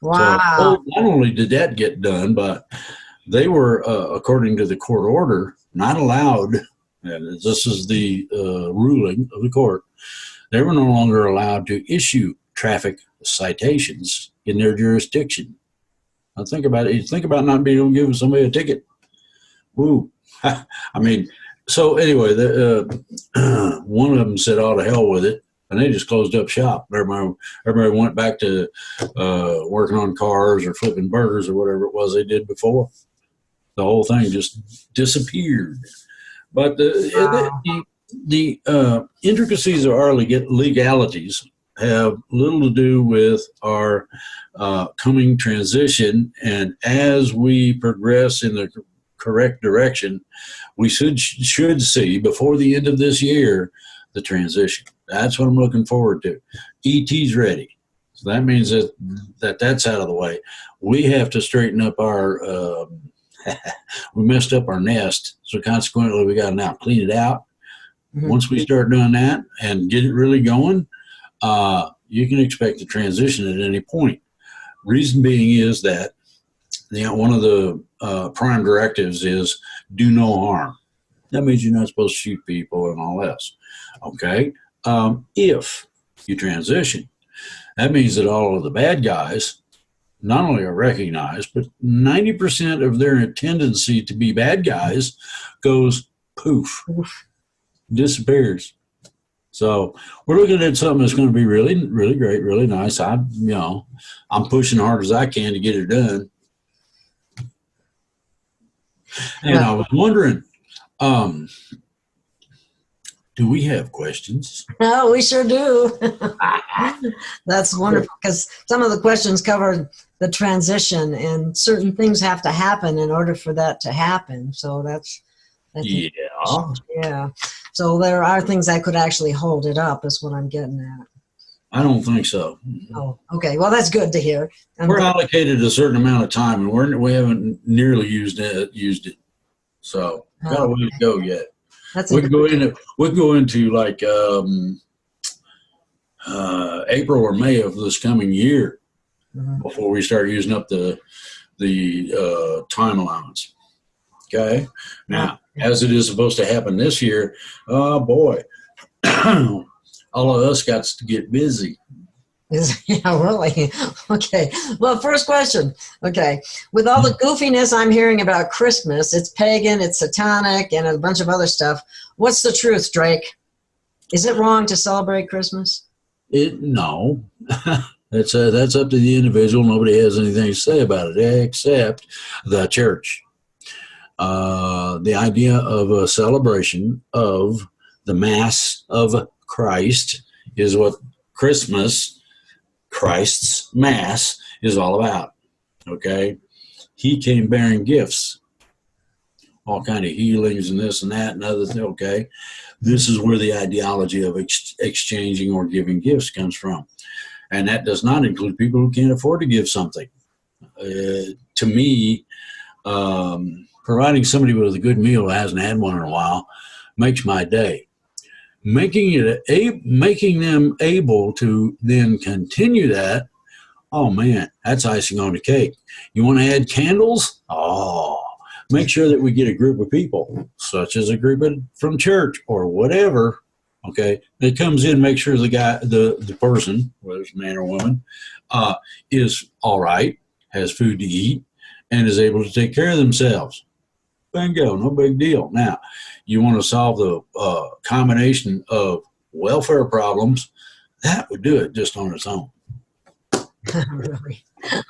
[SPEAKER 2] Wow.
[SPEAKER 3] So, not only did that get done, but they were, according to the court order, not allowed, and this is the ruling of the court, they were no longer allowed to issue traffic citations in their jurisdiction. Now think about it. You think about not being able to give somebody a ticket. Woo. I mean, so anyway, one of them said, "Oh, to hell with it," and they just closed up shop. Everybody went back to working on cars or flipping burgers or whatever it was they did before. The whole thing just disappeared. But the intricacies of our legalities have little to do with our coming transition, and as we progress in the correct direction, we should see before the end of this year the transition. That's what I'm looking forward to. ET's ready, so that means that's out of the way. We have to straighten up our we messed up our nest, so consequently we got to now clean it out. Mm-hmm. Once we start doing that and get it really going, you can expect a transition at any point. Reason being is that one of the prime directives is do no harm. That means you're not supposed to shoot people and all this. Okay? If you transition, that means that all of the bad guys not only are recognized, but 90% of their tendency to be bad guys goes poof, disappears. So we're looking at something that's going to be really, really great, really nice. I'm pushing hard as I can to get it done. And I was wondering, do we have questions?
[SPEAKER 2] No, we sure do. That's wonderful because some of the questions cover the transition, and certain things have to happen in order for that to happen. So that's yeah. So there are things that could actually hold it up, is what I'm getting at.
[SPEAKER 3] I don't think so.
[SPEAKER 2] Oh, okay. Well, that's good to hear.
[SPEAKER 3] We're allocated a certain amount of time, and we haven't nearly used it. So got a way to go yet.
[SPEAKER 2] That's
[SPEAKER 3] We can go into like April or May of this coming year before we start using up the time allowance. Okay. Now, as it is supposed to happen this year, oh boy, all of us got to get busy.
[SPEAKER 2] Yeah, really? Okay. Well, first question. Okay. With all the goofiness I'm hearing about Christmas, it's pagan, it's satanic, and a bunch of other stuff. What's the truth, Drake? Is it wrong to celebrate Christmas?
[SPEAKER 3] No. That's up to the individual. Nobody has anything to say about it except the church. The idea of a celebration of the Mass of Christ is what Christmas, Christ's Mass, is all about. Okay? He came bearing gifts, all kind of healings and this and that and other things. Okay? This is where the ideology of exchanging or giving gifts comes from. And that does not include people who can't afford to give something. To me, providing somebody with a good meal who hasn't had one in a while makes my day. Making them able to then continue that, oh man, that's icing on the cake. You want to add candles? Oh, make sure that we get a group of people, such as a group from church or whatever, okay, that comes in, make sure the person, whether it's a man or woman, is all right, has food to eat, and is able to take care of themselves. Bingo, no big deal. Now, you want to solve the combination of welfare problems, that would do it just on its own.
[SPEAKER 2] Really?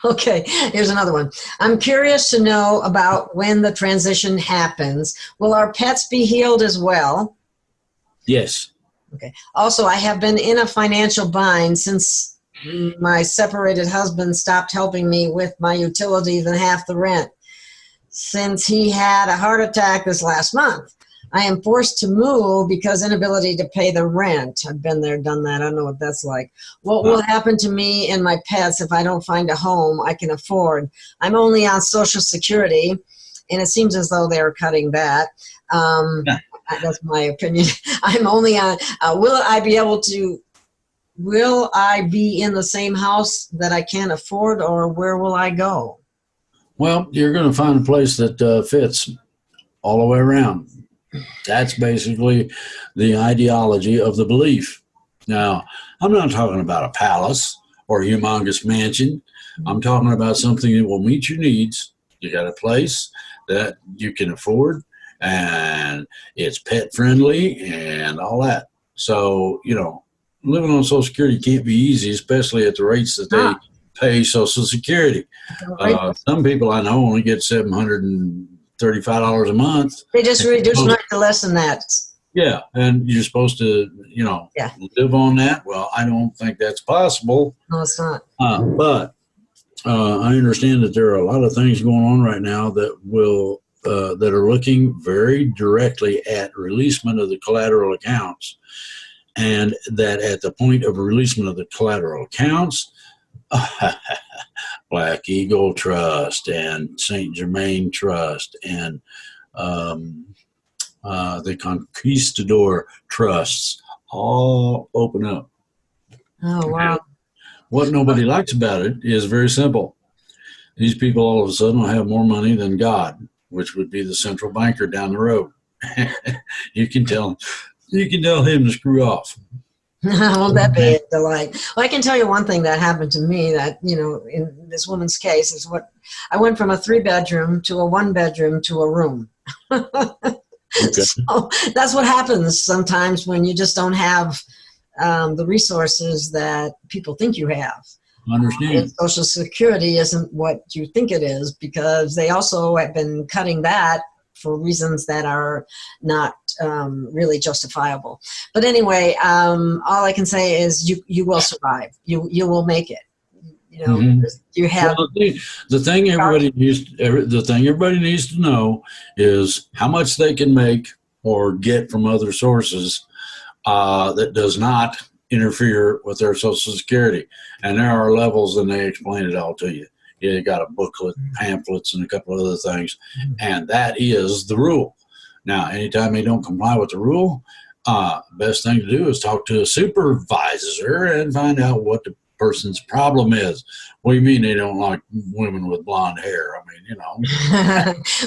[SPEAKER 2] Okay, here's another one. I'm curious to know about when the transition happens. Will our pets be healed as well?
[SPEAKER 3] Yes.
[SPEAKER 2] Okay. Also, I have been in a financial bind since my separated husband stopped helping me with my utilities and half the rent. Since he had a heart attack this last month, I am forced to move because inability to pay the rent. I've been there, done that. I don't know what that's like. What will happen to me and my pets if I don't find a home I can afford? I'm only on Social Security, and it seems as though they're cutting that. That's my opinion. I'm only on, will I be in the same house that I can't afford, or where will I go?
[SPEAKER 3] Well, you're going to find a place that fits all the way around. That's basically the ideology of the belief. Now, I'm not talking about a palace or a humongous mansion. I'm talking about something that will meet your needs. You got a place that you can afford, and it's pet friendly and all that. So, living on Social Security can't be easy, especially at the rates that they pay Social Security. Some people I know only get $735 a month.
[SPEAKER 2] They just reduced mine to less than that.
[SPEAKER 3] Yeah, and you're supposed to, live on that. Well, I don't think that's possible.
[SPEAKER 2] No, it's not.
[SPEAKER 3] But I understand that there are a lot of things going on right now that are looking very directly at releasement of the collateral accounts, and that at the point of releasement of the collateral accounts, Black Eagle Trust and St. Germain Trust and the Conquistador Trusts all open up.
[SPEAKER 2] Oh, wow.
[SPEAKER 3] What nobody likes about it is very simple. These people all of a sudden will have more money than God, which would be the central banker down the road. You can tell him to screw off.
[SPEAKER 2] Won't that be a delight? Well, I can tell you one thing that happened to me that, in this woman's case is I went from a 3-bedroom to a 1-bedroom to a room. Okay. So that's what happens sometimes when you just don't have the resources that people think you have.
[SPEAKER 3] I understand.
[SPEAKER 2] Social Security isn't what you think it is, because they also have been cutting that for reasons that are not really justifiable. But anyway, all I can say is you will survive. You will make it. You have.
[SPEAKER 3] Well, the thing everybody needs to know is how much they can make or get from other sources that does not interfere with their Social Security. And there are levels, and they explain it all to you. You got a booklet, pamphlets, and a couple of other things, and that is the rule. Now, anytime they don't comply with the rule, best thing to do is talk to a supervisor and find out what the person's problem is. What do you mean they don't like women with blonde hair? I mean, you know.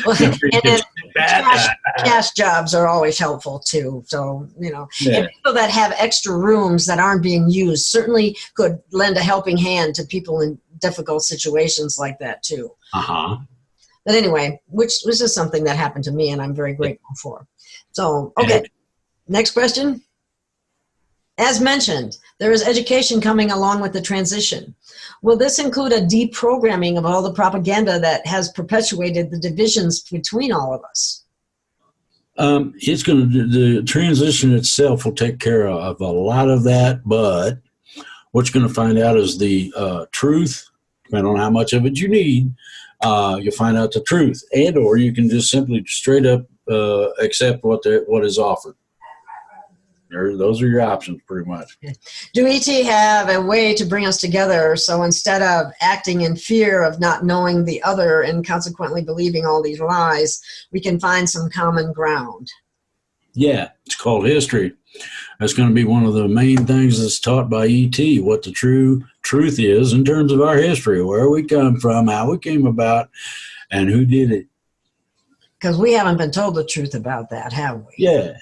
[SPEAKER 2] Well, and then cash jobs are always helpful too. So, you know, and people that have extra rooms that aren't being used certainly could lend a helping hand to people in difficult situations like that too. But anyway, which is something that happened to me and I'm very grateful for. So, okay, next question. As mentioned, there is education coming along with the transition. Will this include a deprogramming of all the propaganda that has perpetuated the divisions between all of us?
[SPEAKER 3] It's going to, the transition itself will take care of a lot of that, but what you're going to find out is the truth, depending on how much of it you need. You'll find out the truth, and or you can just simply straight up accept what is offered. Those are your options, pretty much.
[SPEAKER 2] Do ET have a way to bring us together, so instead of acting in fear of not knowing the other and consequently believing all these lies, we can find some common ground?
[SPEAKER 3] Yeah, it's called history. That's going to be one of the main things that's taught by ET, what the true truth is in terms of our history, where we come from, how we came about, and who did it.
[SPEAKER 2] Because we haven't been told the truth about that, have we?
[SPEAKER 3] Yeah.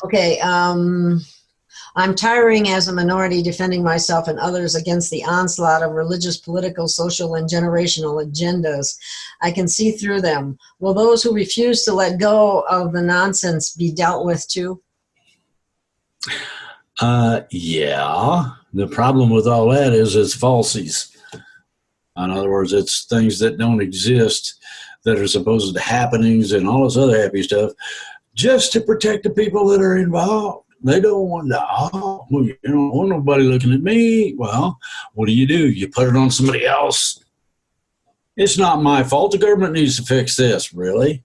[SPEAKER 2] Okay, I'm tiring as a minority defending myself and others against the onslaught of religious, political, social, and generational agendas. I can see through them. Will those who refuse to let go of the nonsense be dealt with too?
[SPEAKER 3] Yeah. The problem with all that is it's falsies. In other words, it's things that don't exist that are supposed happenings and all this other happy stuff, just to protect the people that are involved. They don't want to, you don't want nobody looking at me. Well, what do? You put it on somebody else. It's not my fault. The government needs to fix this, really.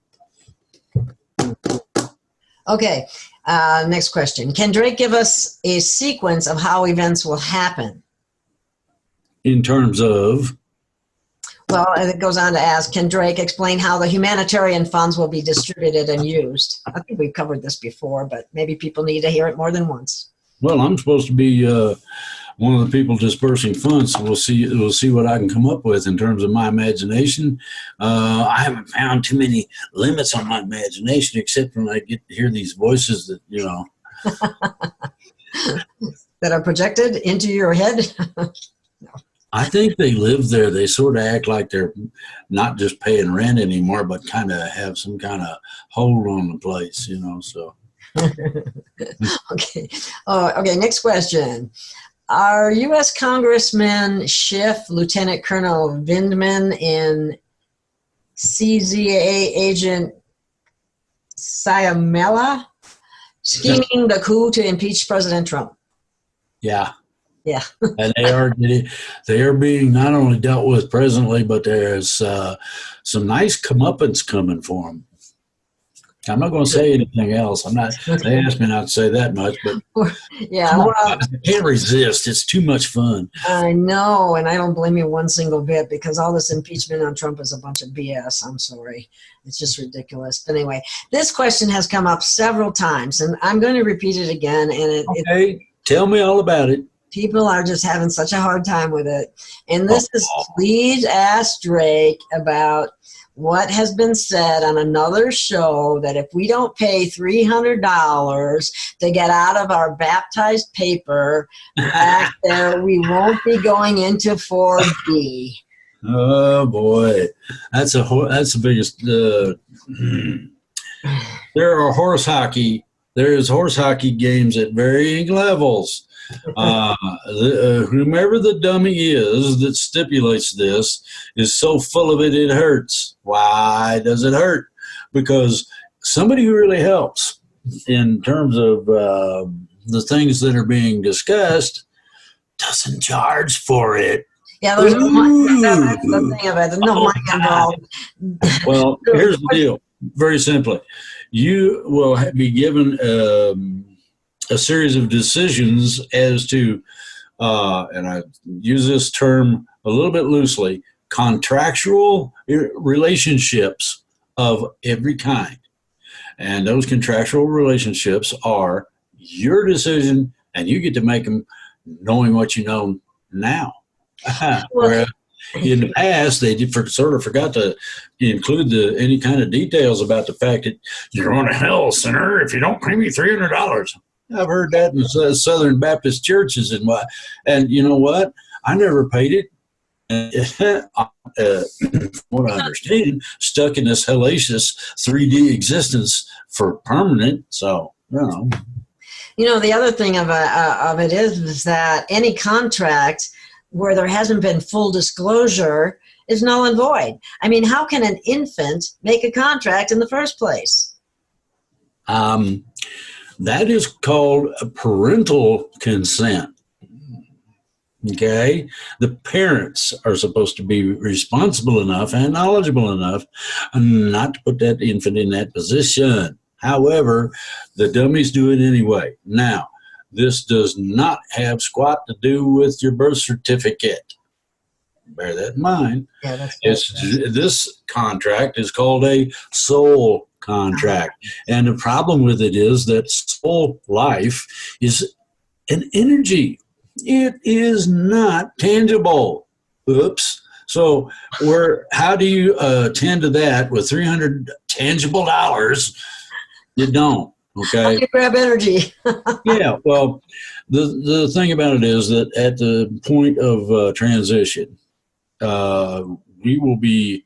[SPEAKER 2] Okay, next question. Can Drake give us a sequence of how events will happen?
[SPEAKER 3] In terms of?
[SPEAKER 2] Well, it goes on to ask, can Drake explain how the humanitarian funds will be distributed and used? I think we've covered this before, but maybe people need to hear it more than once.
[SPEAKER 3] Well, I'm supposed to be one of the people dispersing funds, so we'll see what I can come up with in terms of my imagination. I haven't found too many limits on my imagination, except when I get to hear these voices that, you know.
[SPEAKER 2] That are projected into your head? No.
[SPEAKER 3] I think they live there. They sort of act like they're not just paying rent anymore, but kind of have some kind of hold on the place, you know, so.
[SPEAKER 2] Okay. Okay, next question. Are U.S. Congressman Schiff, Lieutenant Colonel Vindman, and CZA agent Siamela scheming the coup to impeach President Trump?
[SPEAKER 3] Yeah.
[SPEAKER 2] Yeah.
[SPEAKER 3] And they are being not only dealt with presently, but there's some nice comeuppance coming for them. I'm not going to say anything else. They asked me not to say that much, but
[SPEAKER 2] yeah, well,
[SPEAKER 3] I can't resist. It's too much fun.
[SPEAKER 2] I know, and I don't blame you one single bit, because all this impeachment on Trump is a bunch of BS. I'm sorry. It's just ridiculous. But anyway, this question has come up several times, and I'm going to repeat it again. And
[SPEAKER 3] tell me all about it.
[SPEAKER 2] People are just having such a hard time with it. And this is, please ask Drake about what has been said on another show, that if we don't pay $300 to get out of our baptized paper back there, we won't be going into 4D.
[SPEAKER 3] Oh boy, that's the biggest. There is horse hockey games at varying levels. Whomever the dummy is that stipulates this is so full of it hurts. Why does it hurt? Because somebody who really helps in terms of the things that are being discussed doesn't charge for it.
[SPEAKER 2] Yeah, there's no money. That's the thing of it. There's no money involved.
[SPEAKER 3] Well, here's the deal. Very simply, you will be given a series of decisions as to, and I use this term a little bit loosely, contractual relationships of every kind. And those contractual relationships are your decision, and you get to make them knowing what you know now. Whereas in the past, they sort of forgot to include any kind of details about the fact that you're going to hell, sinner, if you don't pay me $300. I've heard that in Southern Baptist churches and you know what? I never paid it. What I understand, stuck in this hellacious 3D existence for permanent. So, you know.
[SPEAKER 2] You know, the other thing of it is that any contract where there hasn't been full disclosure is null and void. I mean, how can an infant make a contract in the first place?
[SPEAKER 3] That is called parental consent. Okay? The parents are supposed to be responsible enough and knowledgeable enough not to put that infant in that position. However, the dummies do it anyway. Now, this does not have squat to do with your birth certificate. Bear that in mind.
[SPEAKER 2] Yeah,
[SPEAKER 3] this contract is called a soul contract. And the problem with it is that soul life is an energy. It is not tangible. Oops. So how do you tend to that with $300 tangible dollars? You don't. Okay.
[SPEAKER 2] How do you grab energy?
[SPEAKER 3] Yeah. Well, the thing about it is that at the point of transition, we will be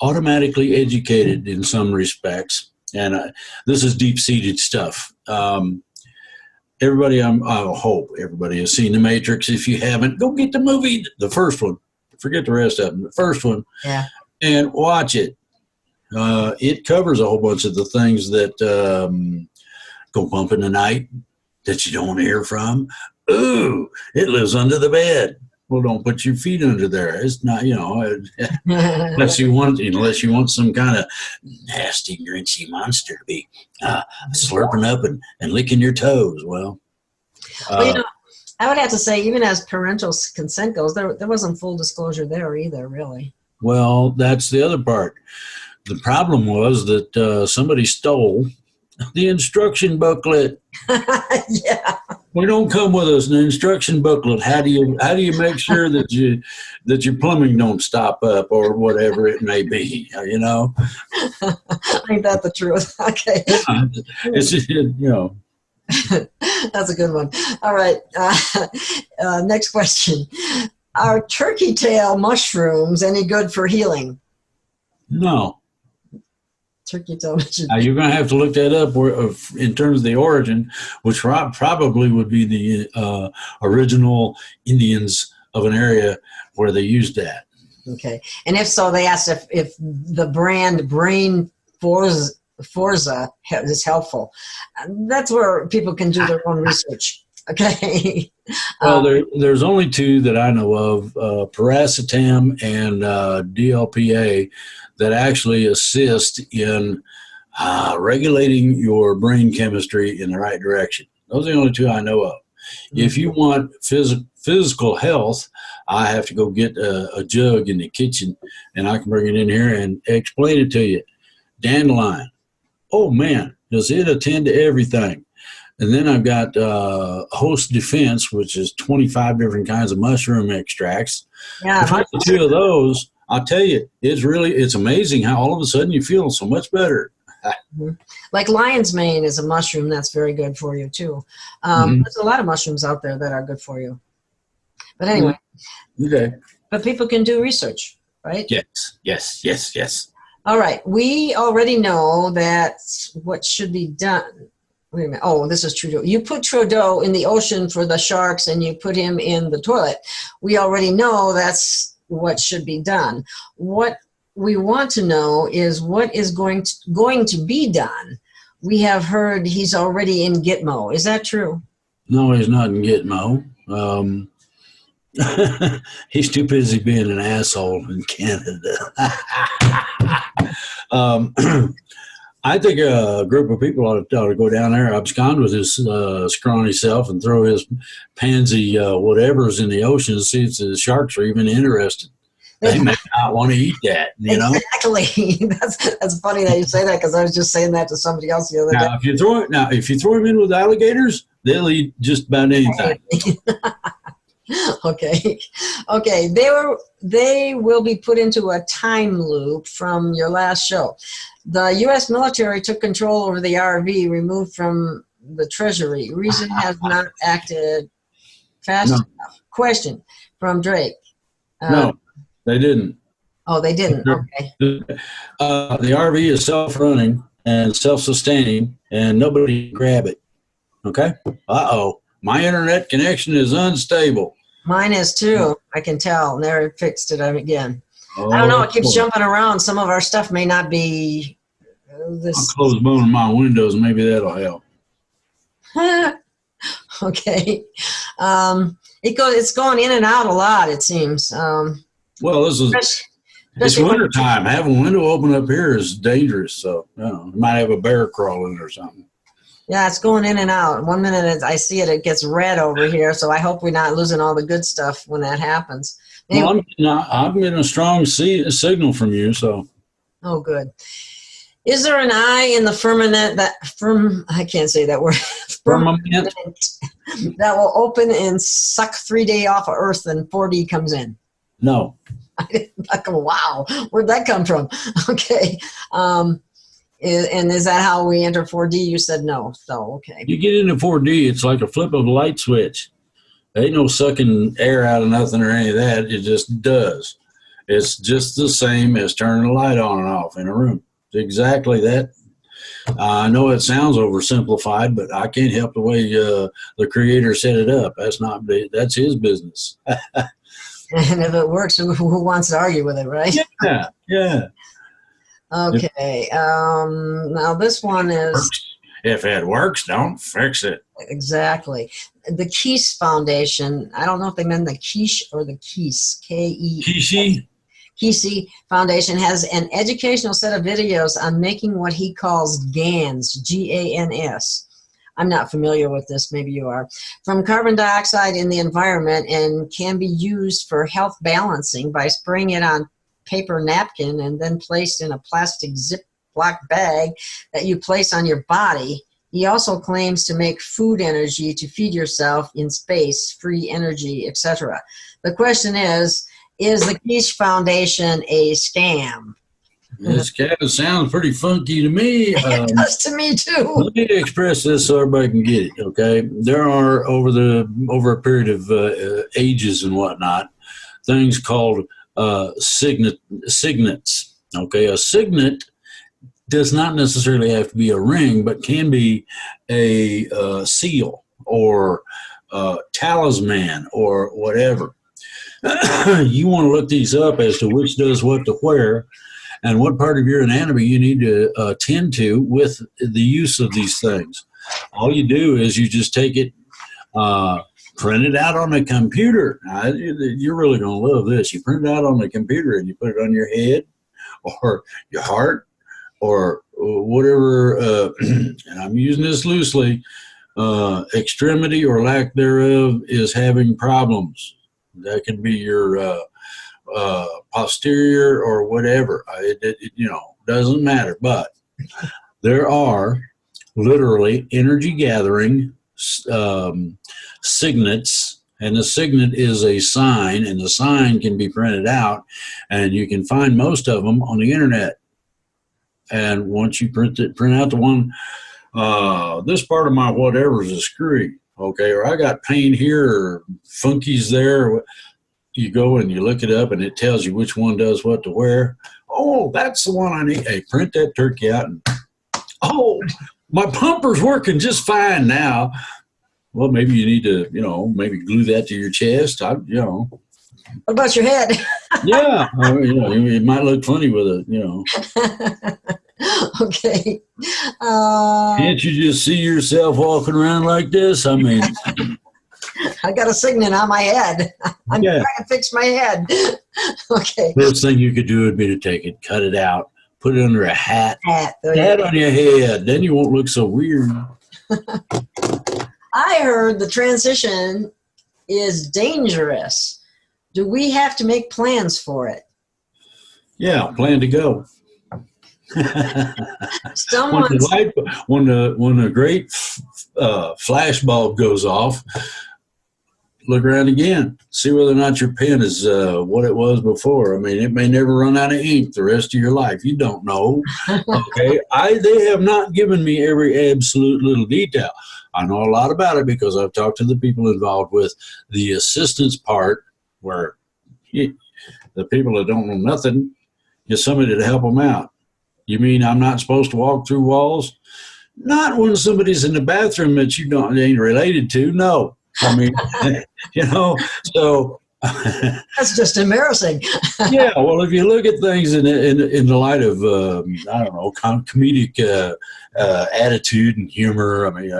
[SPEAKER 3] automatically educated in some respects, and this is deep-seated stuff. Everybody, I hope everybody has seen The Matrix. If you haven't, go get the movie, the first one. Forget the rest of them. The first one, and watch it. It covers a whole bunch of the things that go bump in the night that you don't want to hear from. Ooh, it lives under the bed. Well, don't put your feet under there. It's not, unless you want some kind of nasty, grinchy monster to be slurping up and licking your toes. Well,
[SPEAKER 2] I would have to say, even as parental consent goes, there wasn't full disclosure there either, really.
[SPEAKER 3] Well, that's the other part. The problem was that somebody stole the instruction booklet.
[SPEAKER 2] Yeah.
[SPEAKER 3] We don't come with us an instruction booklet. How do you make sure that your plumbing don't stop up or whatever it may be?
[SPEAKER 2] Ain't that the truth? Okay.
[SPEAKER 3] It's
[SPEAKER 2] That's a good one. All right. Next question. Are turkey tail mushrooms any good for healing?
[SPEAKER 3] No.
[SPEAKER 2] Turkey tail mushrooms.
[SPEAKER 3] You're going to have to look that up in terms of the origin, which probably would be the original Indians of an area where they used that.
[SPEAKER 2] Okay. And if so, they asked if the brand Brain Forza is helpful. That's where people can do their own research. Okay.
[SPEAKER 3] Well, there's only two that I know of, paracetam and DLPA, that actually assist in regulating your brain chemistry in the right direction. Those are the only two I know of. Mm-hmm. If you want physical health, I have to go get a jug in the kitchen, and I can bring it in here and explain it to you. Dandelion. Oh, man, does it attend to everything? And then I've got Host Defense, which is 25 different kinds of mushroom extracts.
[SPEAKER 2] Yeah,
[SPEAKER 3] the two of those, I'll tell you, it's amazing how all of a sudden you feel so much better.
[SPEAKER 2] Like lion's mane is a mushroom that's very good for you, too. There's a lot of mushrooms out there that are good for you. But anyway.
[SPEAKER 3] Okay.
[SPEAKER 2] But people can do research, right?
[SPEAKER 3] Yes.
[SPEAKER 2] All right. We already know that what should be done. Wait a minute. Oh, this is Trudeau. You put Trudeau in the ocean for the sharks and you put him in the toilet. We already know that's what should be done. What we want to know is what is going to be done. We have heard he's already in Gitmo. Is that true?
[SPEAKER 3] No, he's not in Gitmo. He's too busy being an asshole in Canada. I think a group of people ought to go down there, abscond with his scrawny self, and throw his pansy whatever's in the ocean and see if the sharks are even interested. they may not want to eat that,
[SPEAKER 2] Exactly. That's funny that you say that, because I was just saying that to somebody else the other day.
[SPEAKER 3] If you throw them in with alligators, they'll eat just about anything.
[SPEAKER 2] Okay. They will be put into a time loop from your last show. The U.S. military took control over the RV removed from the Treasury. Reason has not acted fast enough. Question from Drake.
[SPEAKER 3] No, they didn't.
[SPEAKER 2] Oh, they didn't. Okay.
[SPEAKER 3] The RV is self-running and self-sustaining, and nobody can grab it. Okay? Uh-oh. My internet connection is unstable.
[SPEAKER 2] Mine is too. I can tell. Never fixed it again.
[SPEAKER 3] Oh,
[SPEAKER 2] I don't know. It keeps jumping around. Some of our stuff may not be this.
[SPEAKER 3] I'll close one of my windows. Maybe that'll help.
[SPEAKER 2] Okay. It's going in and out a lot, it seems.
[SPEAKER 3] Well, it's winter time. Having a window open up here is dangerous. So, you might have a bear crawling or something.
[SPEAKER 2] Yeah, it's going in and out. 1 minute I see it gets red over here. So I hope we're not losing all the good stuff when that happens. Anyway.
[SPEAKER 3] Well, I'm getting a strong signal from you. So.
[SPEAKER 2] Oh, good. Is there an eye in the firmament I can't say that word.
[SPEAKER 3] Firmament
[SPEAKER 2] that will open and suck 3D off of Earth and 4D comes in?
[SPEAKER 3] No.
[SPEAKER 2] Wow, where'd that come from? Okay. And is that how we enter 4D? You said no. So, okay.
[SPEAKER 3] You get into 4D, it's like a flip of a light switch. There ain't no sucking air out of nothing or any of that. It just does. It's just the same as turning a light on and off in a room. It's exactly that. I know it sounds oversimplified, but I can't help the way the creator set it up. That's his business.
[SPEAKER 2] And if it works, who wants to argue with it, right?
[SPEAKER 3] Yeah.
[SPEAKER 2] Okay. Now this one is.
[SPEAKER 3] If it works, don't fix it.
[SPEAKER 2] Exactly. The Keese Foundation. I don't know if they meant the quiche or the Keese. K-E. Kesey Foundation has an educational set of videos on making what he calls GANs, G-A-N-S. I'm not familiar with this, maybe you are. From carbon dioxide in the environment, and can be used for health balancing by spraying it on paper napkin and then placed in a plastic Ziploc bag that you place on your body. He also claims to make food energy to feed yourself in space, free energy, etc. The question is the Keese Foundation a scam?
[SPEAKER 3] This kind of sounds pretty funky to me.
[SPEAKER 2] It does to me too.
[SPEAKER 3] Let me express this so everybody can get it. Okay, there are over a period of ages and whatnot, things called signets. Okay, a signet does not necessarily have to be a ring, but can be a seal or talisman or whatever. You want to look these up as to which does what to where and what part of your anatomy you need to tend to with the use of these things. All you do is you just take it, print it out on a computer. Now, you're really going to love this. You print it out on the computer and you put it on your head or your heart or whatever, and I'm using this loosely, extremity or lack thereof is having problems. That can be your posterior or whatever. It doesn't matter. But there are literally energy gathering signets, and the signet is a sign, and the sign can be printed out, and you can find most of them on the internet. And once you print out the one, this part of my whatever is a screwy. Okay, or I got pain here or funkies there. You go and you look it up and it tells you which one does what to where. Oh, that's the one I need. Hey, print that turkey out. And, oh, my pumper's working just fine now. Well, maybe you need to, maybe glue that to your chest.
[SPEAKER 2] What about your head?
[SPEAKER 3] Yeah, it might look funny with it,
[SPEAKER 2] Okay.
[SPEAKER 3] Can't you just see yourself walking around like this? I mean,
[SPEAKER 2] I got a signet on my head. I'm trying to fix my head. Okay.
[SPEAKER 3] First thing you could do would be to take it, cut it out, put it under a hat. Hat on your head. Then you won't look so weird.
[SPEAKER 2] I heard the transition is dangerous. Do we have to make plans for it?
[SPEAKER 3] Yeah, plan to go.
[SPEAKER 2] Someone's
[SPEAKER 3] When the great flash bulb goes off, look around again. See whether or not your pen is what it was before. I mean, it may never run out of ink the rest of your life. You don't know. Okay, they have not given me every absolute little detail. I know a lot about it because I've talked to the people involved with the assistance part, where the people that don't know nothing get somebody to help them out. You mean I'm not supposed to walk through walls? Not when somebody's in the bathroom that you ain't related to. No, I mean, So
[SPEAKER 2] that's just embarrassing.
[SPEAKER 3] yeah. Well, if you look at things in the light of I don't know, comedic attitude and humor, I mean,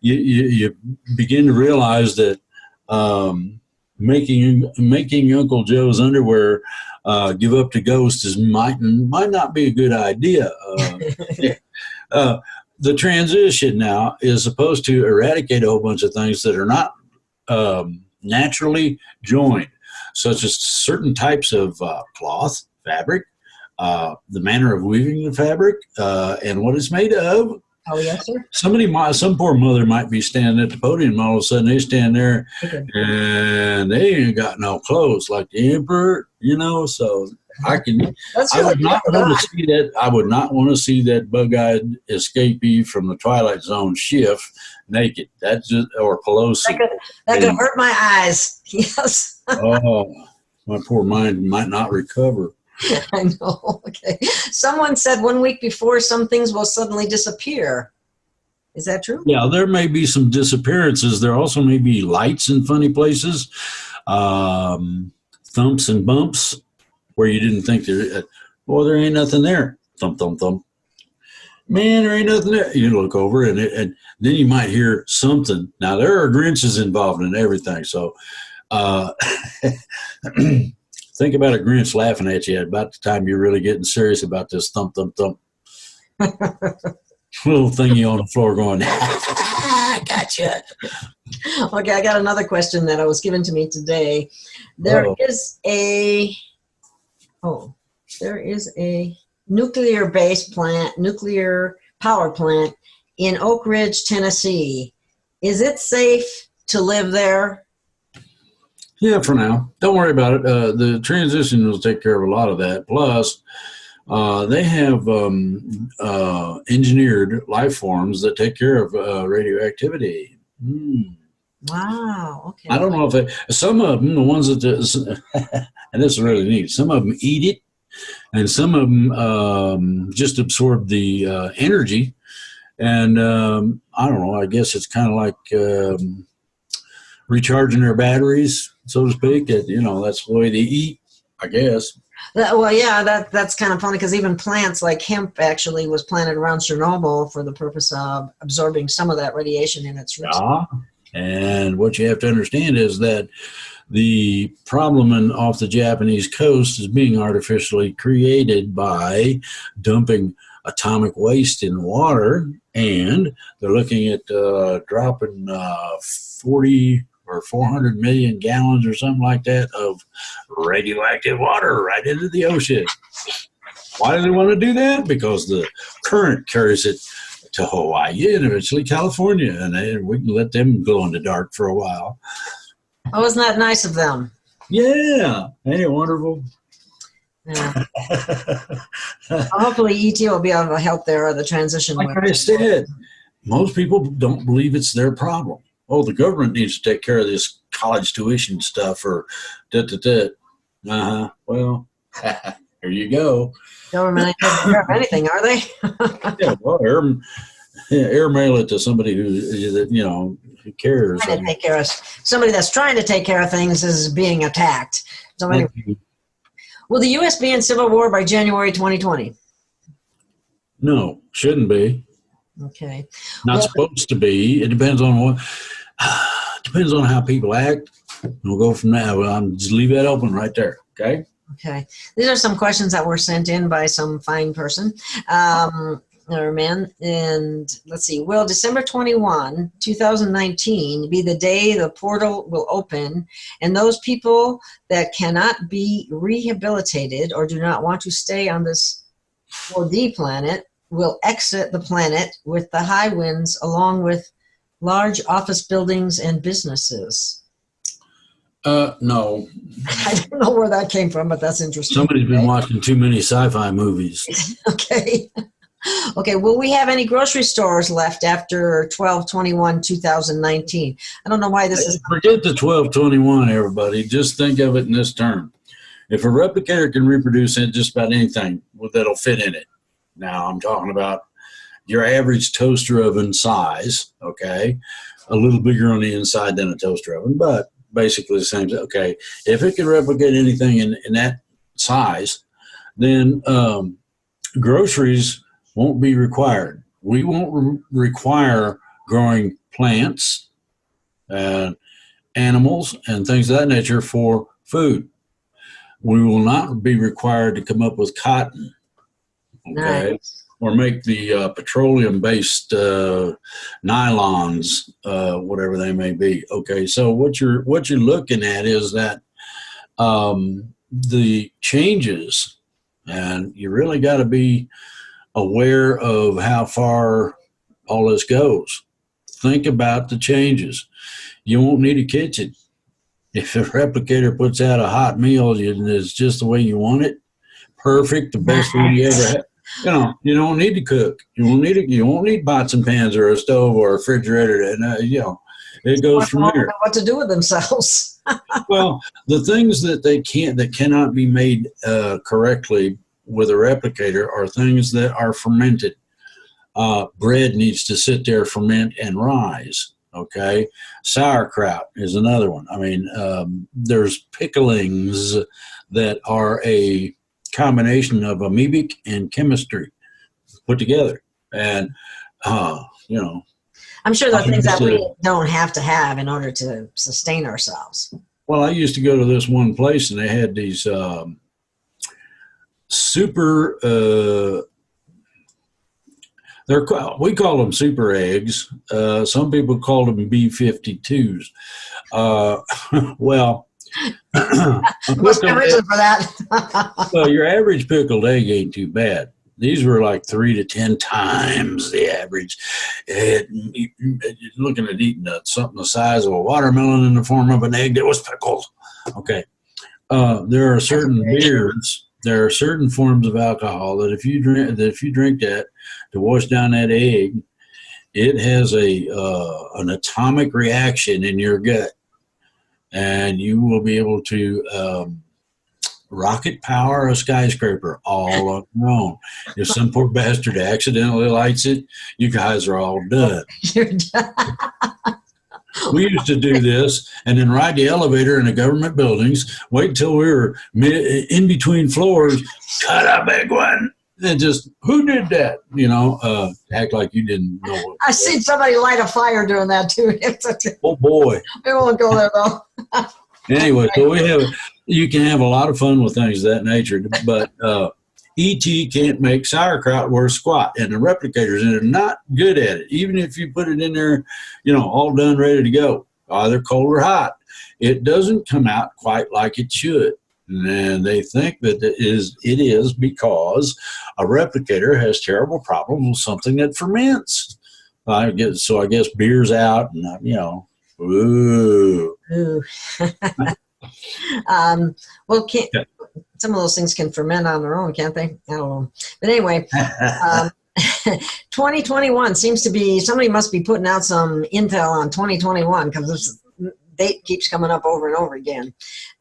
[SPEAKER 3] you begin to realize that making Uncle Joe's underwear give up to ghosts might not be a good idea. The transition now is supposed to eradicate a whole bunch of things that are not naturally joined, such as certain types of cloth, fabric, the manner of weaving the fabric, and what it's made of.
[SPEAKER 2] Oh, yes, sir.
[SPEAKER 3] Some poor mother might be standing at the podium, and all of a sudden they stand there and they ain't got no clothes like the emperor, so I would not want to see that. I would not want to see that bug-eyed escapee from the Twilight Zone Schiff naked. Or Pelosi.
[SPEAKER 2] That could hurt my eyes. Yes.
[SPEAKER 3] Oh, my poor mind might not recover.
[SPEAKER 2] I know. Okay. Someone said 1 week before some things will suddenly disappear. Is that true?
[SPEAKER 3] Yeah, there may be some disappearances. There also may be lights in funny places, thumps and bumps where you didn't think there ain't nothing there. Thump, thump, thump. Man, there ain't nothing there. You look over and then you might hear something. Now, there are Grinches involved in everything. So think about a Grinch laughing at you at about the time you're really getting serious about this thump, thump, thump. Little thingy on the floor going, gotcha.
[SPEAKER 2] Okay, I got another question that was given to me today. There is a nuclear power plant in Oak Ridge, Tennessee. Is it safe to live there?
[SPEAKER 3] Yeah, for now. Don't worry about it. The transition will take care of a lot of that. Plus, they have engineered life forms that take care of radioactivity.
[SPEAKER 2] Wow. Okay.
[SPEAKER 3] I don't know if some of them, the ones that, and this is really neat, some of them eat it, and some of them just absorb the energy. And I don't know, I guess it's kind of like recharging their batteries, so to speak. That's the way they eat, I guess.
[SPEAKER 2] That's kind of funny because even plants like hemp actually was planted around Chernobyl for the purpose of absorbing some of that radiation in its roots.
[SPEAKER 3] And what you have to understand is that the problem off the Japanese coast is being artificially created by dumping atomic waste in water, and they're looking at dropping 40 or 400 million gallons or something like that of radioactive water right into the ocean. Why do they want to do that? Because the current carries it to Hawaii and eventually California, and we can let them glow in the dark for a while.
[SPEAKER 2] Oh, isn't that nice of them?
[SPEAKER 3] Yeah. Ain't it wonderful?
[SPEAKER 2] Yeah. Hopefully ET will be able to help the transition.
[SPEAKER 3] Like I said, most people don't believe it's their problem. Oh, the government needs to take care of this college tuition stuff or Well, here you go.
[SPEAKER 2] Government ain't taking care of anything, are they?
[SPEAKER 3] Yeah, well, airmail it to somebody who cares.
[SPEAKER 2] Somebody that's trying to take care of things is being attacked. So anyway, will the U.S. be in civil war by January 2020?
[SPEAKER 3] No, shouldn't be.
[SPEAKER 2] Okay.
[SPEAKER 3] Not supposed to be. It depends on what. Depends on how people act. We'll go from there. Well, I'm just leave that open right there. Okay.
[SPEAKER 2] Okay. These are some questions that were sent in by some fine person. or men. And let's see, will December 21, 2019 be the day the portal will open, and those people that cannot be rehabilitated or do not want to stay on this 4D planet will exit the planet with the high winds, along with large office buildings and businesses?
[SPEAKER 3] No.
[SPEAKER 2] I don't know where that came from, but that's interesting.
[SPEAKER 3] Somebody's been watching too many sci-fi movies.
[SPEAKER 2] Okay. Okay, will we have any grocery stores left after 12/21/2019? I don't know why this is.
[SPEAKER 3] Forget the 12/21, everybody. Just think of it in this term. If a replicator can reproduce in just about anything that'll fit in it. Now, I'm talking about your average toaster oven size, okay? A little bigger on the inside than a toaster oven, but basically the same. Okay, if it can replicate anything in that size, then groceries won't be required. We won't require growing plants and animals and things of that nature for food. We will not be required to come up with cotton, okay,
[SPEAKER 2] Nice.
[SPEAKER 3] or make the petroleum-based nylons, whatever they may be. Okay, so what you're looking at is that the changes, and you really got to be aware of how far all this goes. Think about the changes. You won't need a kitchen. If a replicator puts out a hot meal and it's just the way you want it, perfect, the best food you ever had. You don't need to cook. You won't need pots and pans or a stove or a refrigerator. And it goes from there.
[SPEAKER 2] What to do with themselves?
[SPEAKER 3] Well, the things that cannot be made correctly with a replicator are things that are fermented. Bread needs to sit there, ferment, and rise. Okay, sauerkraut is another one. I mean, there's picklings that are a combination of amoebic and chemistry put together, and
[SPEAKER 2] I'm sure there are things that we don't have to have in order to sustain ourselves.
[SPEAKER 3] Well, I used to go to this one place, and they had these super. We call them super eggs. Some people call them B-52s. Well,
[SPEAKER 2] what's the reason for that?
[SPEAKER 3] Well, your average pickled egg ain't too bad. These were like 3 to 10 times the average. Looking at eating something the size of a watermelon in the form of an egg that was pickled. Okay. There are certain beers. There are certain forms of alcohol that if you drink that to wash down that egg, it has an atomic reaction in your gut, and you will be able to rocket power a skyscraper all on your own. If some poor bastard accidentally lights it, you guys are all done.
[SPEAKER 2] You're done.
[SPEAKER 3] We used to do this and then ride the elevator in the government buildings, wait until we were in between floors, cut a big one, and just, who did that? Act like you didn't know.
[SPEAKER 2] I've seen somebody light a fire doing that too.
[SPEAKER 3] Oh boy.
[SPEAKER 2] We won't go there though.
[SPEAKER 3] Anyway, so you can have a lot of fun with things of that nature, but ET can't make sauerkraut worth squat, and the replicators in it are not good at it. Even if you put it in there, all done, ready to go, either cold or hot, it doesn't come out quite like it should. And they think that it is because a replicator has terrible problems with something that ferments. I guess beer's out, and ooh.
[SPEAKER 2] Well, some of those things can ferment on their own, can't they? I don't know. But anyway, 2021 seems to be, somebody must be putting out some intel on 2021 because this date keeps coming up over and over again,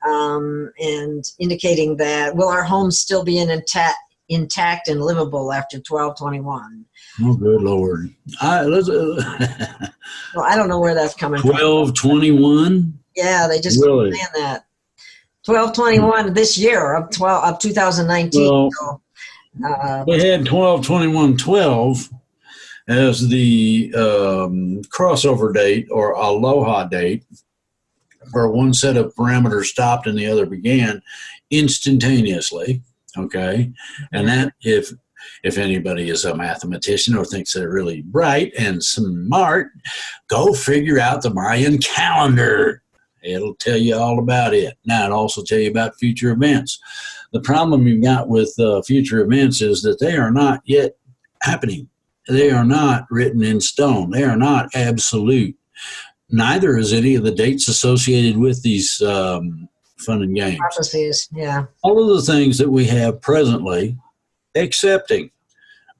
[SPEAKER 2] and indicating that will our homes still be intact and livable after 12/21?
[SPEAKER 3] Oh, good Lord.
[SPEAKER 2] Well, I don't know where that's coming from.
[SPEAKER 3] 12/21?
[SPEAKER 2] Yeah, they just
[SPEAKER 3] really?
[SPEAKER 2] keep saying that. 12/21 this year of 2019.
[SPEAKER 3] Well,
[SPEAKER 2] so,
[SPEAKER 3] they had 12/21/12 as the crossover date or aloha date, where one set of parameters stopped and the other began instantaneously. Okay, and that if if anybody is a mathematician or thinks they're really bright and smart, go figure out the Mayan calendar. It'll tell you all about it. Now, it'll also tell you about future events. The problem you've got with future events is that they are not yet happening. They are not written in stone. They are not absolute. Neither is any of the dates associated with these fun and games.
[SPEAKER 2] Prophecies, yeah.
[SPEAKER 3] All of the things that we have presently, excepting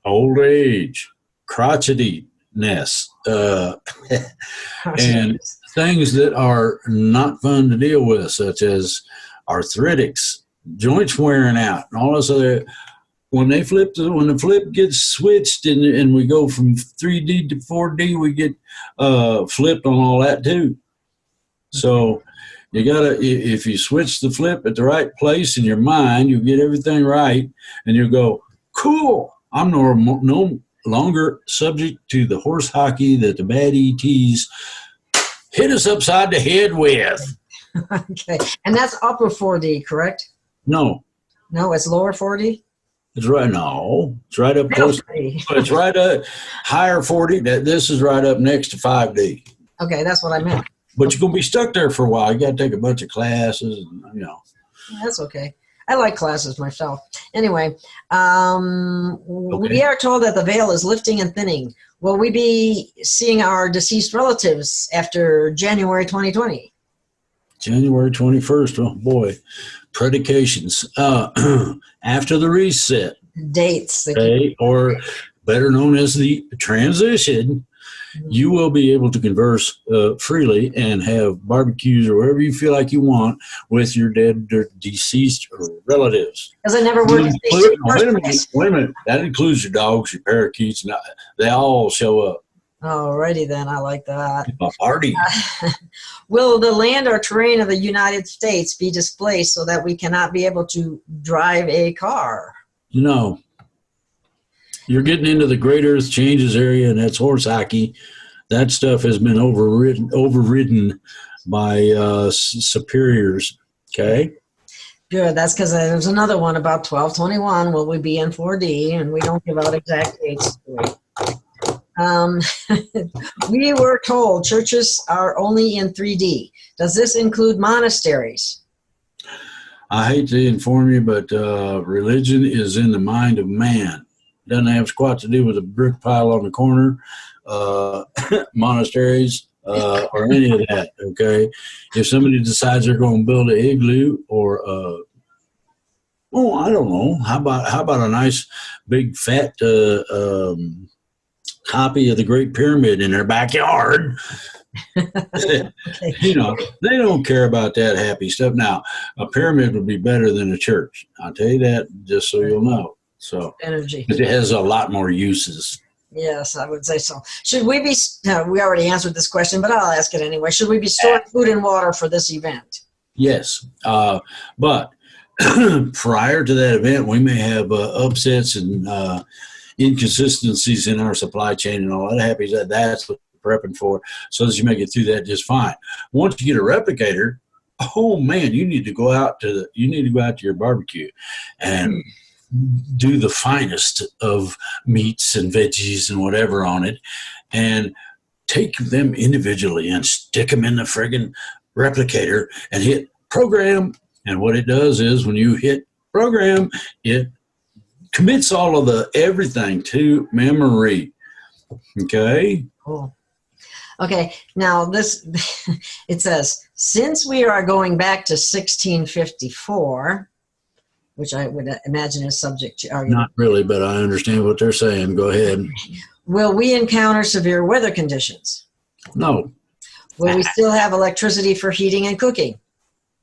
[SPEAKER 3] old age, crotchetyness, and things that are not fun to deal with, such as arthritics, joints wearing out, and all this other. When the flip gets switched and we go from 3D to 4D, we get flipped on all that too. So you gotta, if you switch the flip at the right place in your mind, you get everything right, and you go, cool. I'm no longer subject to the horse hockey that the bad ETs hit us upside the head with.
[SPEAKER 2] Okay, and that's upper 4D, correct?
[SPEAKER 3] No.
[SPEAKER 2] No, it's lower 4D?
[SPEAKER 3] It's right now. It's right up close. It's right up higher 40. This is right up next to 5D.
[SPEAKER 2] Okay, that's what I meant.
[SPEAKER 3] But you're gonna be stuck there for a while. You got to take a bunch of classes, and,
[SPEAKER 2] That's okay. I like classes myself. Anyway, we are told that the veil is lifting and thinning. Will we be seeing our deceased relatives after January 2020?
[SPEAKER 3] January 21st. Oh boy, predications. After the reset.
[SPEAKER 2] Dates.
[SPEAKER 3] Okay, or better known as the transition, you will be able to converse freely and have barbecues or wherever you feel like you want with your dead or deceased relatives.
[SPEAKER 2] Because I never were deceased.
[SPEAKER 3] Wait a minute. That includes your dogs, your parakeets, and they all show up.
[SPEAKER 2] Alrighty then, I like that.
[SPEAKER 3] A party.
[SPEAKER 2] Will the land or terrain of the United States be displaced so that we cannot be able to drive a car?
[SPEAKER 3] No. You're getting into the Great Earth Changes area, and that's horse hockey. That stuff has been overridden by superiors. Okay?
[SPEAKER 2] Good. That's because there's another one about 1221. Will we be in 4D? And we don't give out exact dates. We were told churches are only in 3D. Does this include monasteries?
[SPEAKER 3] I hate to inform you, but religion is in the mind of man. Doesn't have squat to do with a brick pile on the corner, monasteries, or any of that, okay? If somebody decides they're going to build an igloo or, I don't know, how about a nice big fat copy of the Great Pyramid in their backyard? Okay. They don't care about that happy stuff. Now, a pyramid would be better than a church. I'll tell you that just so you'll know. So
[SPEAKER 2] energy.
[SPEAKER 3] It has a lot more uses.
[SPEAKER 2] Yes, I would say so. Should we be, we already answered this question, but I'll ask it anyway. Should we be storing food and water for this event?
[SPEAKER 3] Yes. But prior to that event, we may have upsets and inconsistencies in our supply chain and all that. Happy that that's what we're prepping for, so that you make it through that just fine. Once you get a replicator, oh man, you need to go out to your barbecue and do the finest of meats and veggies and whatever on it, and take them individually and stick them in the friggin' replicator and hit program. And what it does is when you hit program, it commits all of the everything to memory. Okay?
[SPEAKER 2] Cool. Okay, now this, it says, since we are going back to 1654, which I would imagine is subject to argument.
[SPEAKER 3] Not really, but I understand what they're saying. Go ahead.
[SPEAKER 2] Will we encounter severe weather conditions?
[SPEAKER 3] No.
[SPEAKER 2] Will we still have electricity for heating and cooking?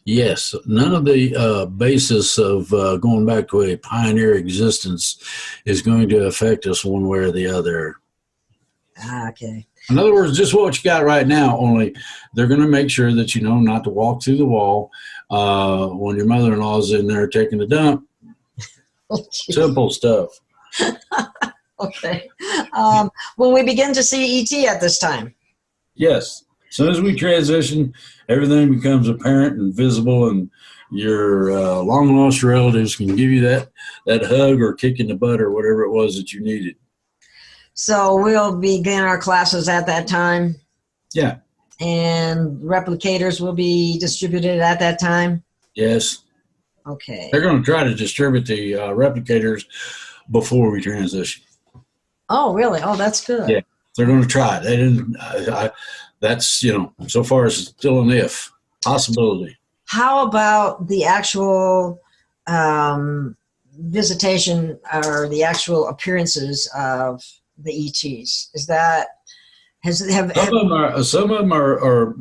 [SPEAKER 3] Yes. None of the basis of going back to a pioneer existence is going to affect us one way or the other.
[SPEAKER 2] Okay.
[SPEAKER 3] In other words, just what you got right now, only they're going to make sure that you know not to walk through the wall when your mother-in-law's in there taking a dump.
[SPEAKER 2] Oh,
[SPEAKER 3] simple stuff.
[SPEAKER 2] Okay. Will we begin to see ET at this time?
[SPEAKER 3] Yes. As soon as we transition, everything becomes apparent and visible, and your long lost relatives can give you that hug or kick in the butt or whatever it was that you needed.
[SPEAKER 2] So we'll begin our classes at that time.
[SPEAKER 3] Yeah.
[SPEAKER 2] And replicators will be distributed at that time?
[SPEAKER 3] Yes.
[SPEAKER 2] Okay.
[SPEAKER 3] They're going to try to distribute the replicators before we transition.
[SPEAKER 2] Oh, really? Oh, that's good.
[SPEAKER 3] Yeah, they're going to try. They didn't. That's, so far it's still an if possibility.
[SPEAKER 2] How about the actual visitation or the actual appearances of the ETs? Is that some
[SPEAKER 3] of them are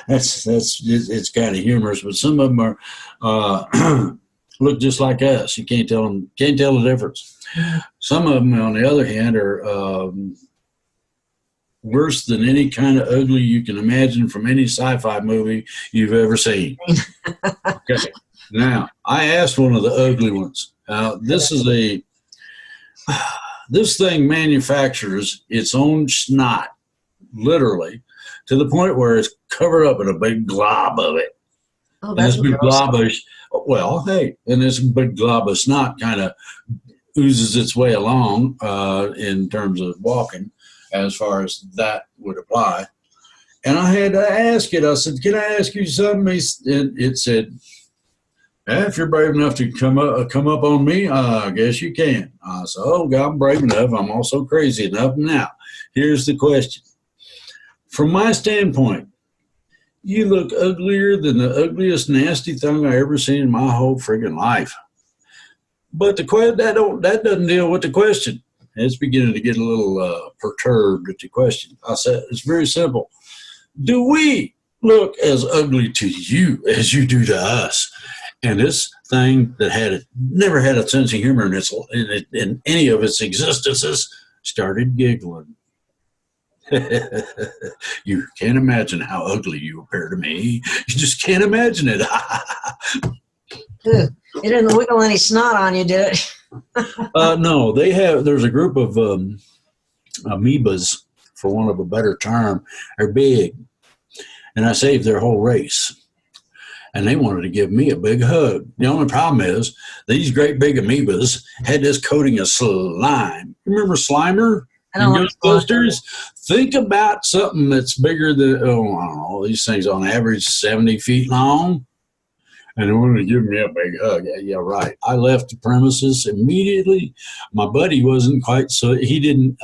[SPEAKER 3] that's it's kind of humorous, but some of them are look just like us. You can't tell the difference. Some of them, on the other hand, are worse than any kind of ugly you can imagine from any sci-fi movie you've ever seen. Okay. Now, I asked one of the ugly ones. This thing manufactures its own snot, literally, to the point where it's covered up in a big glob of it.
[SPEAKER 2] Oh, that's
[SPEAKER 3] and this big glob and this big glob of snot kind of oozes its way along in terms of walking, as far as that would apply. And I had to ask it. I said, "Can I ask you something?" It said, "If you're brave enough to come up on me, I guess you can." I said, "Oh, God, I'm brave enough. I'm also crazy enough." Now, here's the question. From my standpoint, you look uglier than the ugliest, nasty thing I ever seen in my whole friggin' life. But that doesn't deal with the question. It's beginning to get a little perturbed at the question. I said, it's very simple. Do we look as ugly to you as you do to us? And this thing that never had a sense of humor in any of its existences started giggling. You can't imagine how ugly you appear to me. You just can't imagine it.
[SPEAKER 2] It didn't wiggle any snot on you, did it?
[SPEAKER 3] No, there's a group of amoebas, for want of a better term. They're big. And I saved their whole race. And they wanted to give me a big hug. The only problem is these great big amoebas had this coating of slime. Remember Slimer?
[SPEAKER 2] I don't like
[SPEAKER 3] Ghostbusters? Think about something that's bigger than, I don't know, these things on average 70 feet long. And they wanted to give me a big hug. Yeah, right. I left the premises immediately. My buddy wasn't quite so, he didn't,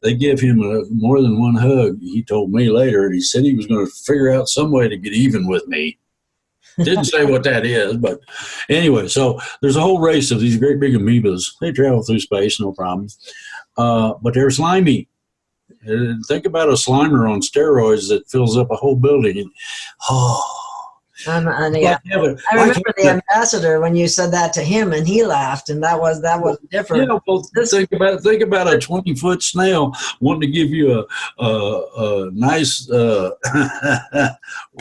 [SPEAKER 3] they gave him more than one hug. He told me later, and he said he was going to figure out some way to get even with me. Didn't say what that is, but anyway, so there's a whole race of these great big amoebas. They travel through space, no problem. But they're slimy. Think about a Slimer on steroids that fills up a whole building.
[SPEAKER 2] I remember the ambassador when you said that to him, and he laughed, and that was different.
[SPEAKER 3] Yeah, well, think about a 20-foot snail wanting to give you a nice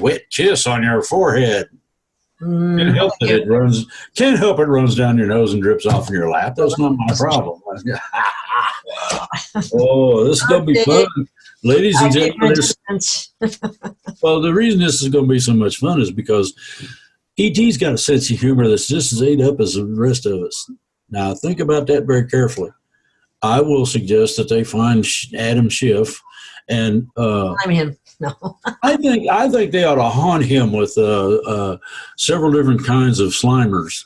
[SPEAKER 3] wet kiss on your forehead. Can't help it runs down your nose and drips off in your lap. That's not my problem. Oh, this is gonna be fun. Ladies and gentlemen, well, the reason this is going to be so much fun is because E.T.'s got a sense of humor that's just as ate up as the rest of us. Now, think about that very carefully. I will suggest that they find Adam Schiff and
[SPEAKER 2] I'm him. No.
[SPEAKER 3] I think they ought to haunt him with several different kinds of Slimers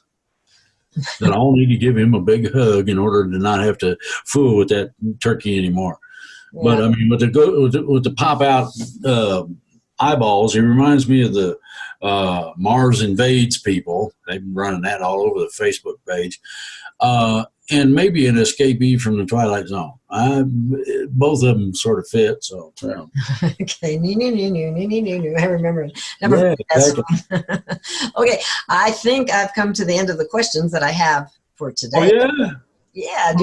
[SPEAKER 3] that all need to give him a big hug in order to not have to fool with that turkey anymore. Yeah. But I mean, with the pop out eyeballs, he reminds me of the Mars Invades people. They've been running that all over the Facebook page, and maybe an escapee from the Twilight Zone. Both of them sort of fit. So
[SPEAKER 2] okay, I remember. Never.
[SPEAKER 3] Exactly.
[SPEAKER 2] Okay, I think I've come to the end of the questions that I have for today.
[SPEAKER 3] Oh yeah,
[SPEAKER 2] yeah.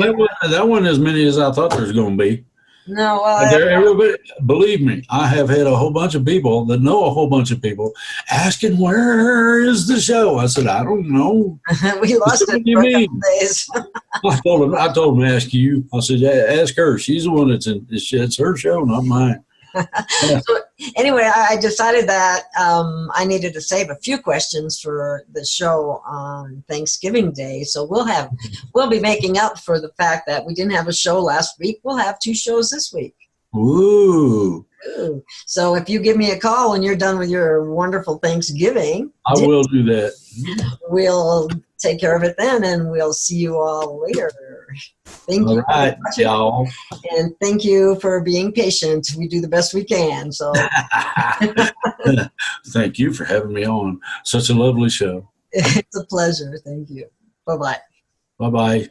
[SPEAKER 3] That one as many as I thought there was going to be.
[SPEAKER 2] No, well,
[SPEAKER 3] believe me, I have had a whole bunch of people that know a whole bunch of people asking, "Where is the show?" I said, "I don't know."
[SPEAKER 2] We lost it for a couple days.
[SPEAKER 3] I told him to ask you. I said, "Ask her. She's the one that's in. It's her show, not mine."
[SPEAKER 2] Anyway, I decided that I needed to save a few questions for the show on Thanksgiving Day. So we'll be making up for the fact that we didn't have a show last week. We'll have 2 shows this week.
[SPEAKER 3] Ooh.
[SPEAKER 2] So if you give me a call when you're done with your wonderful Thanksgiving,
[SPEAKER 3] I will do that.
[SPEAKER 2] We'll take care of it then, and we'll see you all later. Thank you.
[SPEAKER 3] All right, y'all.
[SPEAKER 2] And thank you for being patient. We do the best we can. So
[SPEAKER 3] Thank you for having me on. Such a lovely show.
[SPEAKER 2] it's a pleasure. Thank you. Bye-bye.
[SPEAKER 3] Bye-bye.